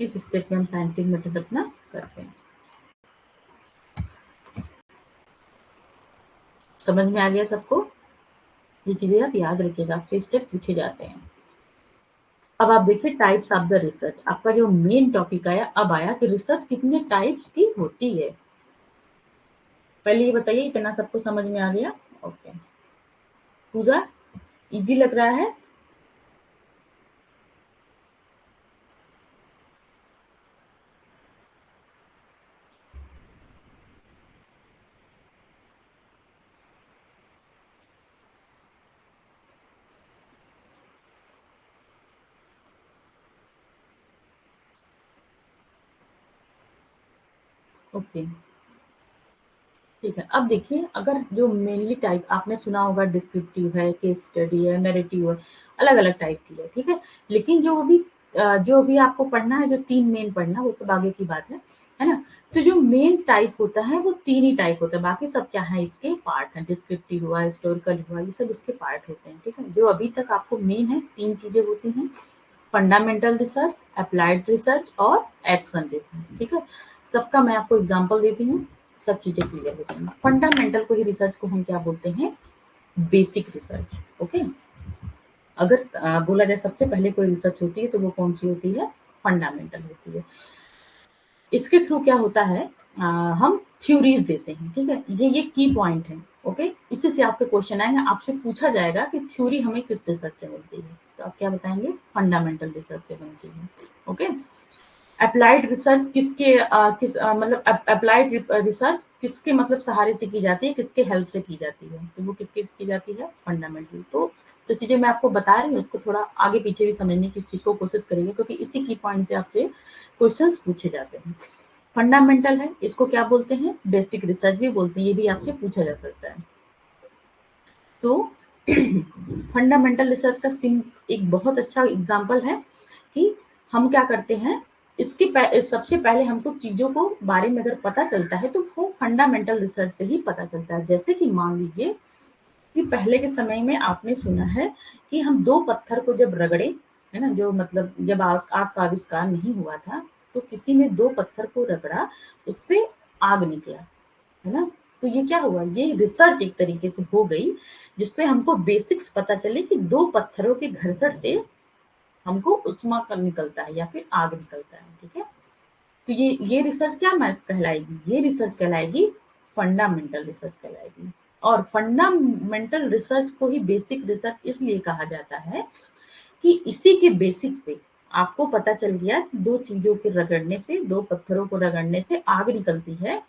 इस स्टेप में हम साइंटिफिक मेथड अपना करते हैं। समझ में आ गया सबको? ये चीजें आप याद रखिएगा, आपसे स्टेप पूछे जाते हैं। अब आप देखिए टाइप्स ऑफ द रिसर्च, आपका जो मेन टॉपिक आया, अब आया कि रिसर्च कितने टाइप्स की होती है। पहले ये बताइए, इतना सबको समझ में आ गया? ओके, पूजा, इजी लग रहा है? ओके, ठीक है। अब देखिए, अगर जो मेनली टाइप आपने सुना होगा, डिस्क्रिप्टिव है, केस स्टडी है, नैरेटिव है, अलग अलग टाइप की है, ठीक है। लेकिन जो अभी आपको पढ़ना है, जो तीन मेन पढ़ना, वो सब आगे की बात है ना। तो जो मेन टाइप होता है वो तीन ही टाइप होता है, बाकी सब क्या है, इसके पार्ट है। डिस्क्रिप्टिव हुआ, हिस्टोरिकल हुआ, ये सब इसके पार्ट होते हैं, ठीक है। जो अभी तक आपको मेन है, तीन चीजें होती हैं, फंडामेंटल रिसर्च, अप्लाइड रिसर्च और एक्शन रिसर्च, ठीक है। सबका मैं आपको एग्जांपल देती हूँ, सब चीजें क्लियर हो जाएंगी। फंडामेंटल को ही रिसर्च को हम क्या बोलते हैं, बेसिक रिसर्च। ओके, अगर बोला जाए सबसे पहले कोई रिसर्च होती है तो वो कौन सी होती है, फंडामेंटल होती है। इसके थ्रू क्या होता है, हम थ्योरीज देते हैं, ठीक है। ये की पॉइंट है। ओके, इसी से आपके क्वेश्चन आएंगे, आपसे पूछा जाएगा कि थ्योरी हमें किस रिसर्च से मिलती है, तो आप क्या बताएंगे, फंडामेंटल रिसर्च से मिलती है। ओके, अप्लाइड रिसर्च मतलब अप्लाइड रिसर्च किसके मतलब सहारे से की जाती है, किसके हेल्प से की जाती है, तो वो किसके से की जाती है, फंडामेंटल। तो जो चीजें मैं आपको बता रही हूँ उसको थोड़ा आगे पीछे भी समझने की चीज को कोशिश करेंगे, क्योंकि इसी की पॉइंट से आपसे क्वेश्चंस पूछे जाते हैं। फंडामेंटल है, इसको क्या बोलते हैं, बेसिक रिसर्च भी बोलते हैं, ये भी आपसे पूछा जा सकता है। तो फंडामेंटल रिसर्च का एक बहुत अच्छा एग्जांपल है कि हम क्या करते हैं, सबसे पहले हमको चीजों को बारे में अगर पता चलता है तो वो फंडामेंटल रिसर्च से ही पता चलता है। जैसे कि मान लीजिए कि पहले के समय में आपने सुना है कि हम दो पत्थर को जब रगड़े, है ना, जो मतलब जब आग का आविष्कार नहीं हुआ था, तो किसी ने दो पत्थर को रगड़ा, उससे आग निकला, है ना। तो ये क्या हुआ, ये रिसर्च एक तरीके से हो गई, जिससे हमको बेसिक्स पता चले कि दो पत्थरों के घर्षण से हमको उष्मा का निकलता है या फिर आग निकलता है, ठीक है। तो ये रिसर्च क्या कहलाएगी, ये रिसर्च कहलाएगी फंडामेंटल रिसर्च कहलाएगी। और फंडामेंटल रिसर्च को ही बेसिक रिसर्च इसलिए कहा जाता है कि इसी के बेसिक पे आपको पता चल गया कि दो चीजों के रगड़ने से, दो पत्थरों को रगड़ने से आग निकलती है,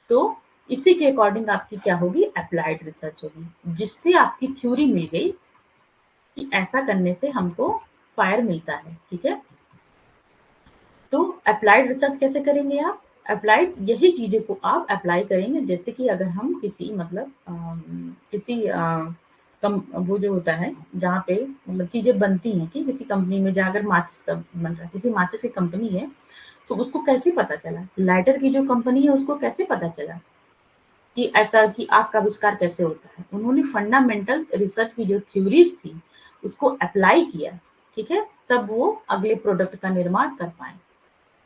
तो इसी के अकॉर्डिंग आपकी क्या होगी, अप्लाइड रिसर्च होगी, जिससे आपकी थ्योरी मिल गई कि ऐसा करने से हमको फायर मिलता है, ठीक है। तो अप्लाइड रिसर्च कैसे करेंगे आप, अप्लाइड यही चीजें को आप अप्लाई करेंगे। जैसे कि अगर हम किसी मतलब किसी वो जो होता है जहाँ पे मतलब चीजें बनती हैं, कि किसी कंपनी में जाकर माचिस का बन रहा है, किसी माचिस की कंपनी है, तो उसको कैसे पता चला, लाइटर की जो कंपनी है उसको कैसे पता चला कि ऐसा कि आग का आविष्कार कैसे होता है, उन्होंने फंडामेंटल रिसर्च की जो थ्योरीज थी उसको अप्लाई किया, ठीक है, तब वो अगले प्रोडक्ट का निर्माण कर पाए,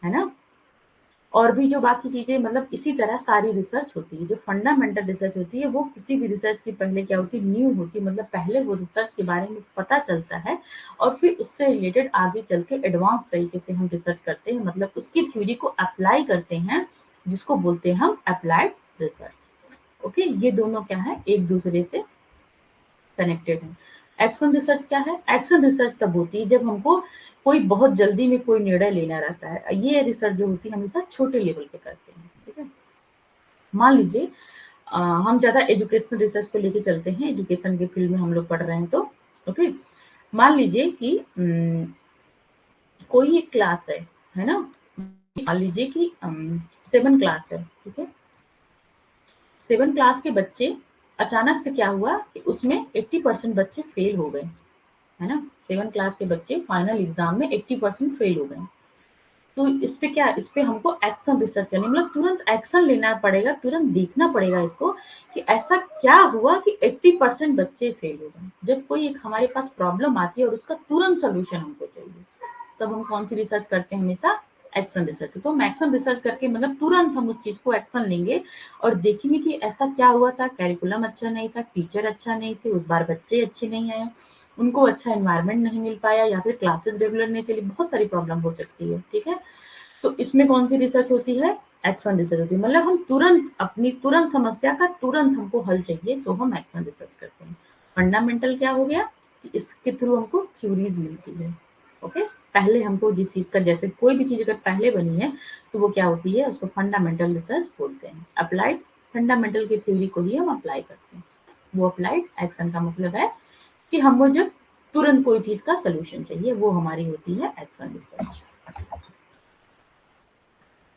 है ना। और भी जो बाकी चीजें, मतलब इसी तरह सारी रिसर्च होती है। जो फंडामेंटल रिसर्च होती है वो किसी भी रिसर्च की पहले क्या होती है, न्यू होती है, मतलब पहले वो रिसर्च के बारे में पता चलता है और फिर उससे रिलेटेड आगे चल के एडवांस तरीके से हम रिसर्च करते हैं, मतलब उसकी थ्योरी को अप्लाई करते हैं, जिसको बोलते हैं हम अप्लाइड रिसर्च। ओके, ये दोनों क्या है, एक दूसरे से कनेक्टेड है। एक्शन रिसर्च क्या है? एक्शन रिसर्च तब होती है जब हमको कोई बहुत जल्दी में कोई निर्णय लेना रहता है। ये रिसर्च जो होती है हमेशा छोटे लेवल पे करते हैं, ठीक है। मान लीजिए हम ज्यादा एजुकेशनल रिसर्च को लेके चलते हैं, एजुकेशन के फील्ड में हम लोग पढ़ रहे हैं तो ओके। मान लीजिए कि कोई एक क्लास है ना, मान लीजिए कि 7 क्लास है, ठीक है। 7 क्लास के बच्चे, अचानक से क्या हुआ कि उसमें 80% बच्चे फेल हो गए, है ना। 7 क्लास के बच्चे फाइनल एग्जाम में 80% फेल हो गए। तो इस पे क्या, इस पे हमको एक्शन रिसर्च करनी, मतलब तुरंत एक्शन लेना पड़ेगा, तुरंत देखना पड़ेगा इसको कि ऐसा क्या हुआ कि 80% बच्चे फेल हो गए। जब कोई एक हमारे पास प्रॉब्लम आती है और उसका तुरंत सोल्यूशन हमको चाहिए, तब हम कौन सी रिसर्च करते हैं, हमेशा एक्शन रिसर्च। तो हम एक्शन रिसर्च करके मतलब तुरंत हम उस चीज को एक्शन लेंगे और देखेंगे कि ऐसा क्या हुआ था, कैरिकुलम अच्छा नहीं था, टीचर अच्छा नहीं थे, उस बार बच्चे अच्छे नहीं आए, उनको अच्छा एनवायरनमेंट नहीं मिल पाया, या फिर क्लासेस रेगुलर नहीं चली, बहुत सारी प्रॉब्लम हो सकती है, ठीक है। तो इसमें कौन सी रिसर्च होती है, एक्शन रिसर्च होती है। मतलब हम तुरंत अपनी तुरंत समस्या का तुरंत हमको हल चाहिए तो हम एक्शन रिसर्च करते हैं। फंडामेंटल क्या हो गया कि इसके थ्रू हमको थ्योरीज मिलती है। ओके, पहले हमको जिस चीज का, जैसे कोई भी चीज अगर पहले बनी है तो वो क्या होती है, उसको फंडामेंटल रिसर्च बोलते हैं। अप्लाइड, फंडामेंटल की थ्योरी को ही हम अप्लाई करते हैं। वो अप्लाइड एक्शन का मतलब है कि हमको जब तुरंत कोई चीज का सोल्यूशन चाहिए, वो हमारी होती है एक्शन रिसर्च।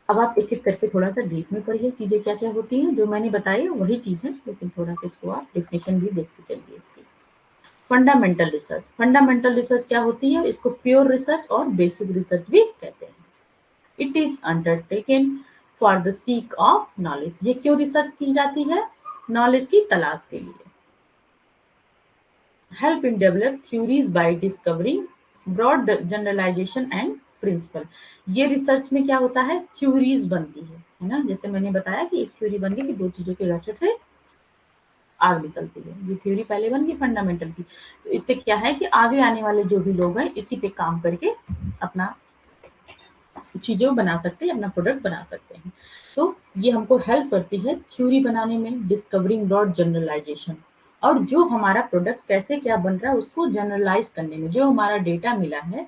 अब आप एक-एक करके थोड़ा-सा डीप में पढ़िए चीज़ें क्या-क्या होती हैं, जो मैंने बताई है वही चीज़ है, लेकिन थोड़ा-सा इसको आप डेफिनेशन भी देखते चलिए इसकी। फंडामेंटल रिसर्च, फंडामेंटल रिसर्च क्या होती है? इसको प्योर रिसर्च और बेसिक रिसर्च भी कहते हैं। It is undertaken for the seek of knowledge. ये क्यों रिसर्च की जाती है? नॉलेज की तलाश के लिए। Help in develop theories by discovering broad generalization and principle. ये रिसर्च में क्या होता है, थ्योरीज बनती है ना। जैसे मैंने बताया कि एक थ्योरी बन गई कि दो चीजों के घर्षण से आग निकलती है, ये थ्योरी पहले बन गई फंडामेंटल की। तो इससे क्या है कि आगे आने वाले जो भी लोग हैं इसी पे काम करके अपना चीजें बना सकते हैं, अपना प्रोडक्ट बना सकते हैं। तो ये हमको हेल्प करती है थ्योरी बनाने में, डिस्कवरिंग ब्रॉड जनरलाइजेशन, और जो हमारा प्रोडक्ट कैसे क्या बन रहा है उसको जनरलाइज करने में, जो हमारा डेटा मिला है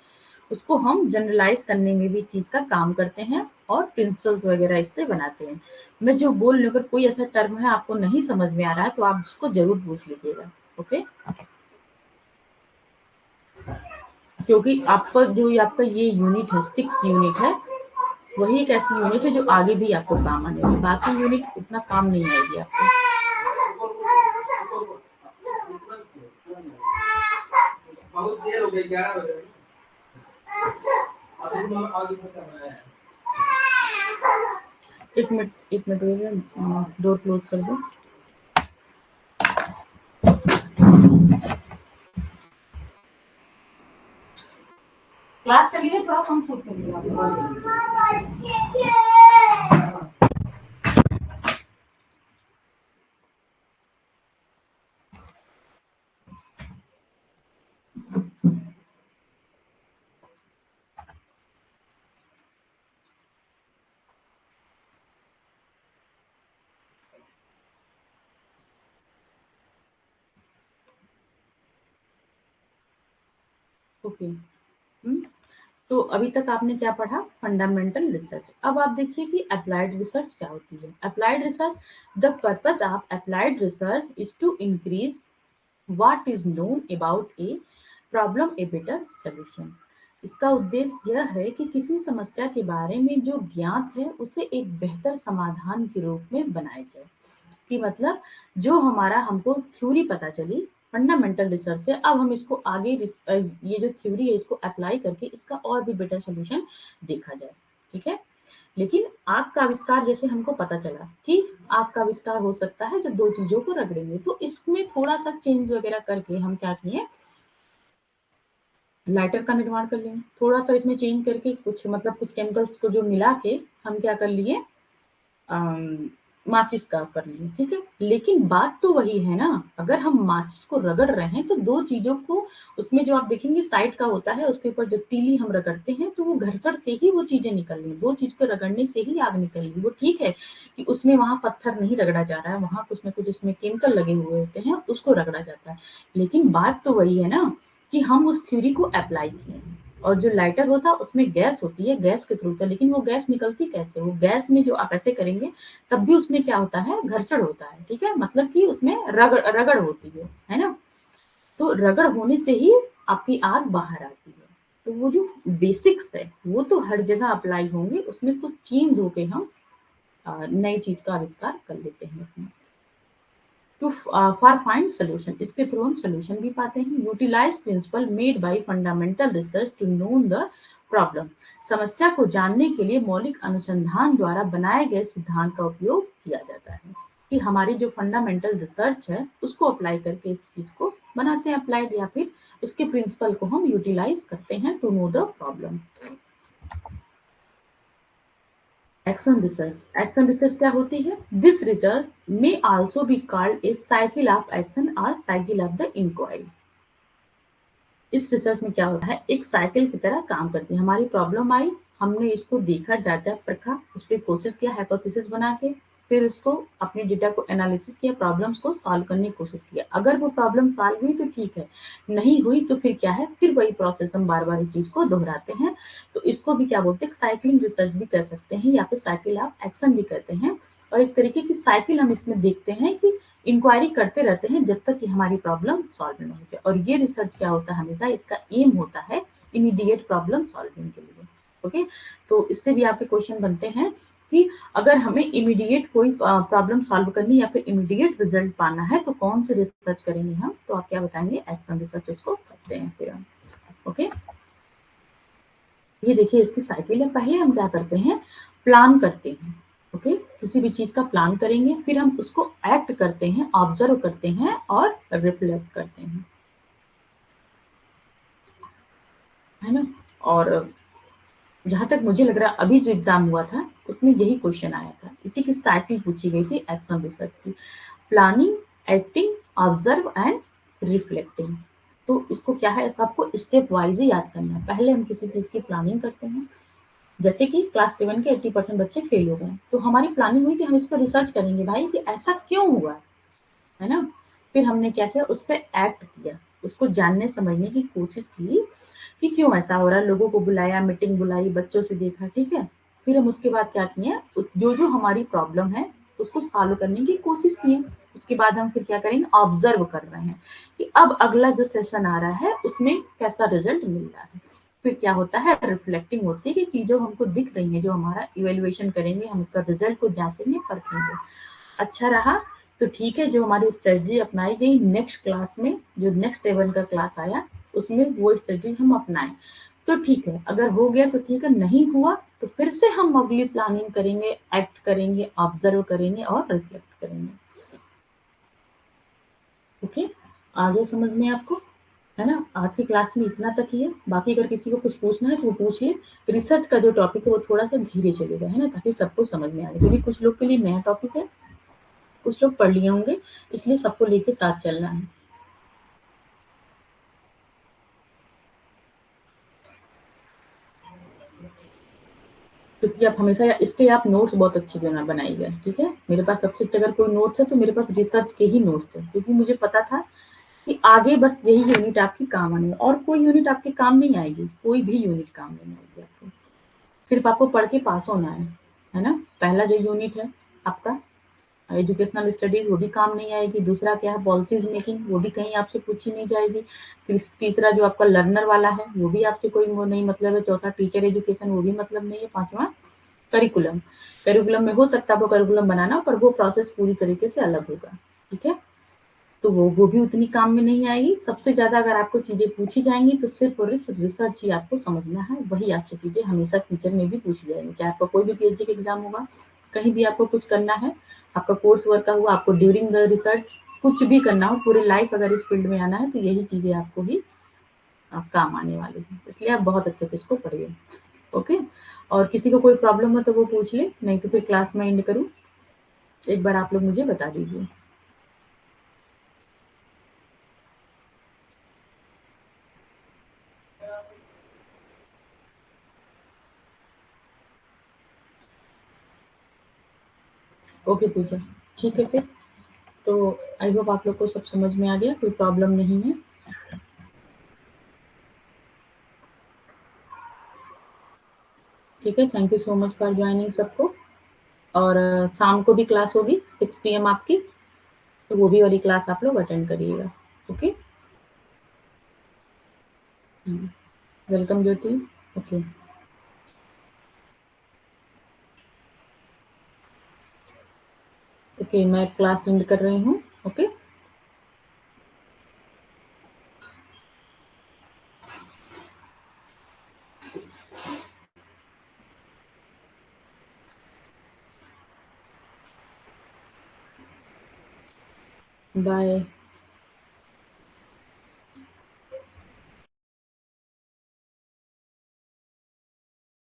उसको हम जनरलाइज करने में भी चीज का काम करते हैं और प्रिंसिपल्स वगैरह इससे बनाते हैं। मैं जो बोल रही हूँ, अगर कोई ऐसा टर्म है आपको नहीं समझ में आ रहा है तो आप उसको जरूर पूछ लीजिएगा, ओके। क्योंकि आपका जो आपका ये यूनिट है, 6 यूनिट है, वही एक ऐसी यूनिट है जो आगे भी आपको काम आने वाली, बाकी यूनिट इतना काम नहीं आएगी आपको। बहुत देर हो गई, 11 बजे। एक मिनट भैया, डोर क्लोज कर दो। क्लास चली है, थोड़ा कम शूट करिए। ओके। तो अभी तक आपने क्या पढ़ा, फंडामेंटल रिसर्च। अब आप देखिए कि अप्लाइड रिसर्च क्या होती है। Applied research, the purpose of applied research is to increase what is known about a problem a better solution. इसका उद्देश्य यह है कि किसी समस्या के बारे में जो ज्ञात है उसे एक बेहतर समाधान के रूप में बनाया जाए। कि मतलब जो हमारा हमको थ्योरी पता चली फंडामेंटल रिसर्च से, अब हम इसको आगे ये जो थ्योरी है इसको अप्लाई करके इसका और भी बेटर सोल्यूशन देखा जाए, ठीक है। लेकिन आग का आविष्कार जैसे हमको पता चला कि आग का आविष्कार हो सकता है जब दो चीजों को रगड़ेंगे, तो इसमें थोड़ा सा चेंज वगैरह करके हम क्या किए, लाइटर का निर्माण कर लेंगे, थोड़ा सा इसमें चेंज करके कुछ मतलब कुछ केमिकल्स को जो मिला के हम क्या कर लिए, माचिस का कर लिए, ठीक है। लेकिन बात तो वही है ना, अगर हम माचिस को रगड़ रहे हैं तो दो चीजों को, उसमें जो आप देखेंगे साइड का होता है, उसके ऊपर जो तीली हम रगड़ते हैं तो वो घर्षण से ही वो चीजें निकल रही, दो चीज को रगड़ने से ही आग निकल रही। वो ठीक है कि उसमें वहां पत्थर नहीं रगड़ा जा रहा है, वहां कुछ ना कुछ उसमें केमिकल लगे हुए होते हैं, उसको रगड़ा जाता है। लेकिन बात तो वही है ना कि हम उस थ्योरी को अप्लाई किए हैं। और जो लाइटर होता है उसमें गैस होती है, गैस के थ्रू होता है, लेकिन वो गैस निकलती कैसे, वो गैस में जो आप ऐसे करेंगे तब भी उसमें क्या होता है, घर्षण होता है, ठीक है, मतलब कि उसमें रगड़ रगड़ होती है ना। तो रगड़ होने से ही आपकी आग बाहर आती है। तो वो जो बेसिक्स है वो तो हर जगह अप्लाई होंगे, उसमें कुछ चेंज होके हम नई चीज का आविष्कार कर लेते हैं अपने। टू फॉर फाइंड सोल्यूशन, इसके थ्रू हम सोल्यूशन भी पाते हैं। Utilize principle made by fundamental research to know the problem, समस्या को जानने के लिए मौलिक अनुसंधान द्वारा बनाए गए सिद्धांत का उपयोग किया जाता है। कि हमारी जो फंडामेंटल रिसर्च है उसको अप्लाई करके इस चीज को बनाते हैं अप्लाइड, या फिर उसके प्रिंसिपल को हम यूटिलाइज करते हैं to know the problem. Action research क्या होती है, दिस रिसर्च में also be called a cycle of action और साइकिल ऑफ द इंक्वायरी। इस रिसर्च में क्या होता है, एक साइकिल की तरह काम करती है। हमारी प्रॉब्लम आई, हमने इसको देखा, जांचा परखा, उस पर कोशिश किया हाइपोथेसिस बना के, फिर उसको अपने डेटा को एनालिसिस किया, प्रॉब्लम्स को सॉल्व करने की कोशिश किया। अगर वो प्रॉब्लम सॉल्व हुई तो ठीक है, नहीं हुई तो फिर क्या है, फिर वही प्रोसेस हम बार बार इस चीज को दोहराते हैं। तो इसको भी क्या बोलते हैं, साइक्लिंग रिसर्च भी कर सकते हैं, या फिर साइकिल ऑफ एक्शन भी कहते हैं। और एक तरीके की साइकिल हम इसमें देखते हैं कि इंक्वायरी करते रहते हैं जब तक कि हमारी प्रॉब्लम सॉल्व नहीं हो जाए। और ये रिसर्च क्या होता है, हमेशा इसका एम होता है इमीडिएट प्रॉब्लम सॉल्विंग के लिए। ओके, तो इससे भी आपके क्वेश्चन बनते हैं कि अगर हमें इमीडिएट कोई प्रॉब्लम सॉल्व करनी या फिर इमीडिएट रिजल्ट पाना है तो कौन से रिसर्च करेंगे हम, तो आप क्या बताएंगे, एक्शन रिसर्च उसको करते हैं फिर हम। ओके, ये देखिए इसकी साइकिल है। पहले हम क्या करते हैं, प्लान करते हैं। ओके, किसी भी चीज का प्लान करेंगे, फिर हम उसको एक्ट करते हैं, ऑब्जर्व करते हैं और रिफ्लेक्ट करते हैं, है ना। और जहां तक मुझे लग रहा है अभी जो एग्जाम हुआ था उसमें यही क्वेश्चन आया था, इसी की साइकिल पूछी गई थी एक्शन रिसर्च की, planning, acting, observe and reflecting. तो इसको क्या है, सबको स्टेप वाइज ही याद करना है। पहले हम किसी चीज की प्लानिंग करते हैं, जैसे कि क्लास 7 के 80% बच्चे फेल हो गए, तो हमारी प्लानिंग हुई कि हम इस पर रिसर्च करेंगे भाई कि ऐसा क्यों हुआ, है ना। फिर हमने क्या किया, उस पर एक्ट किया, उसको जानने समझने की कोशिश की कि क्यों ऐसा हो रहा है, लोगों को बुलाया, मीटिंग बुलाई, बच्चों से देखा, ठीक है। फिर हम उसके बाद क्या किए, जो जो हमारी प्रॉब्लम है उसको सॉल्व करने की कोशिश की। उसके बाद हम फिर क्या करेंगे, ऑब्जर्व कर रहे हैं कि अब अगला जो सेशन आ रहा है उसमें कैसा रिजल्ट मिल रहा है। फिर क्या होता है, रिफ्लेक्टिंग होती है कि चीजों हमको दिख रही है, जो हमारा इवेल्युएशन करेंगे, हम उसका रिजल्ट को जांचेंगे, परखेंगे। अच्छा रहा तो ठीक है, जो हमारी स्ट्रेटजी अपनाई गई नेक्स्ट क्लास में, जो नेक्स्ट 7 का क्लास आया उसमें वो स्ट्रेटजी हम अपनाएं तो ठीक है, अगर हो गया तो ठीक है, नहीं हुआ तो फिर से हम अगली प्लानिंग करेंगे, एक्ट करेंगे, ऑब्जर्व करेंगे और रिफ्लेक्ट करेंगे। ओके, आगे समझ में आपको, है ना। आज की क्लास में इतना तक ही है, बाकी अगर किसी को कुछ पूछना है तो वो पूछ ले। रिसर्च का जो टॉपिक है वो थोड़ा सा धीरे चलेगा, है ना, ताकि सबको समझ में आए, क्योंकि कुछ लोग के लिए नया टॉपिक है, कुछ लोग पढ़ लिए होंगे, इसलिए सबको लेके साथ चलना है। क्योंकि आप हमेशा इसके आप नोट्स बहुत अच्छे से बनाइएगा, ठीक है। मेरे पास सबसे अच्छा अगर कोई नोट्स है तो मेरे पास रिसर्च के ही नोट्स है, क्योंकि मुझे पता था कि आगे बस यही यूनिट आपकी काम आने है, और कोई यूनिट आपके काम नहीं आएगी, कोई भी यूनिट काम नहीं आएगी आपको, सिर्फ आपको पढ़ के पास होना है ना। पहला जो यूनिट है आपका एजुकेशनल स्टडीज, वो भी काम नहीं आएगी। दूसरा क्या है, पॉलिसीज मेकिंग, वो भी कहीं आपसे पूछी नहीं जाएगी। तीसरा जो आपका लर्नर वाला है वो भी आपसे कोई वो नहीं मतलब है। चौथा टीचर एजुकेशन, वो भी मतलब नहीं है। पांचवा करिकुलम, करिकुलम में हो सकता है वो करिकुलम बनाना, पर वो प्रोसेस पूरी तरीके से अलग होगा, ठीक है। तो वो भी उतनी काम में नहीं आएगी। सबसे ज्यादा अगर आपको चीजें पूछी जाएंगी तो सिर्फ और सिर्फ रिसर्च ही आपको समझना है, वही अच्छी चीजें हमेशा फ्यूचर में भी पूछी जाएंगी। चाहे आपका कोई भी पीएचडी का एग्जाम होगा, कहीं भी आपको कुछ करना है, आपका कोर्स वर्क का हुआ, आपको ड्यूरिंग द रिसर्च कुछ भी करना हो, पूरे लाइफ अगर इस फील्ड में आना है तो यही चीजें आपको ही काम आने वाली है, इसलिए आप बहुत अच्छे से इसको पढ़िए। ओके, और किसी को कोई प्रॉब्लम हो तो वो पूछ ले, नहीं तो फिर क्लास में एंड करूँ, एक बार आप लोग मुझे बता दीजिए। ओके पूजा, ठीक है फिर। तो आई होप आप लोग को सब समझ में आ गया, कोई प्रॉब्लम नहीं है। ठीक है, thank you so much for joining सबको। और शाम को भी क्लास होगी 6 पीएम आपकी, तो वो भी वाली क्लास आप लोग अटेंड करिएगा। Okay, welcome Jyoti. Okay, okay मैं क्लास एंड कर रही हूँ। Okay, bye.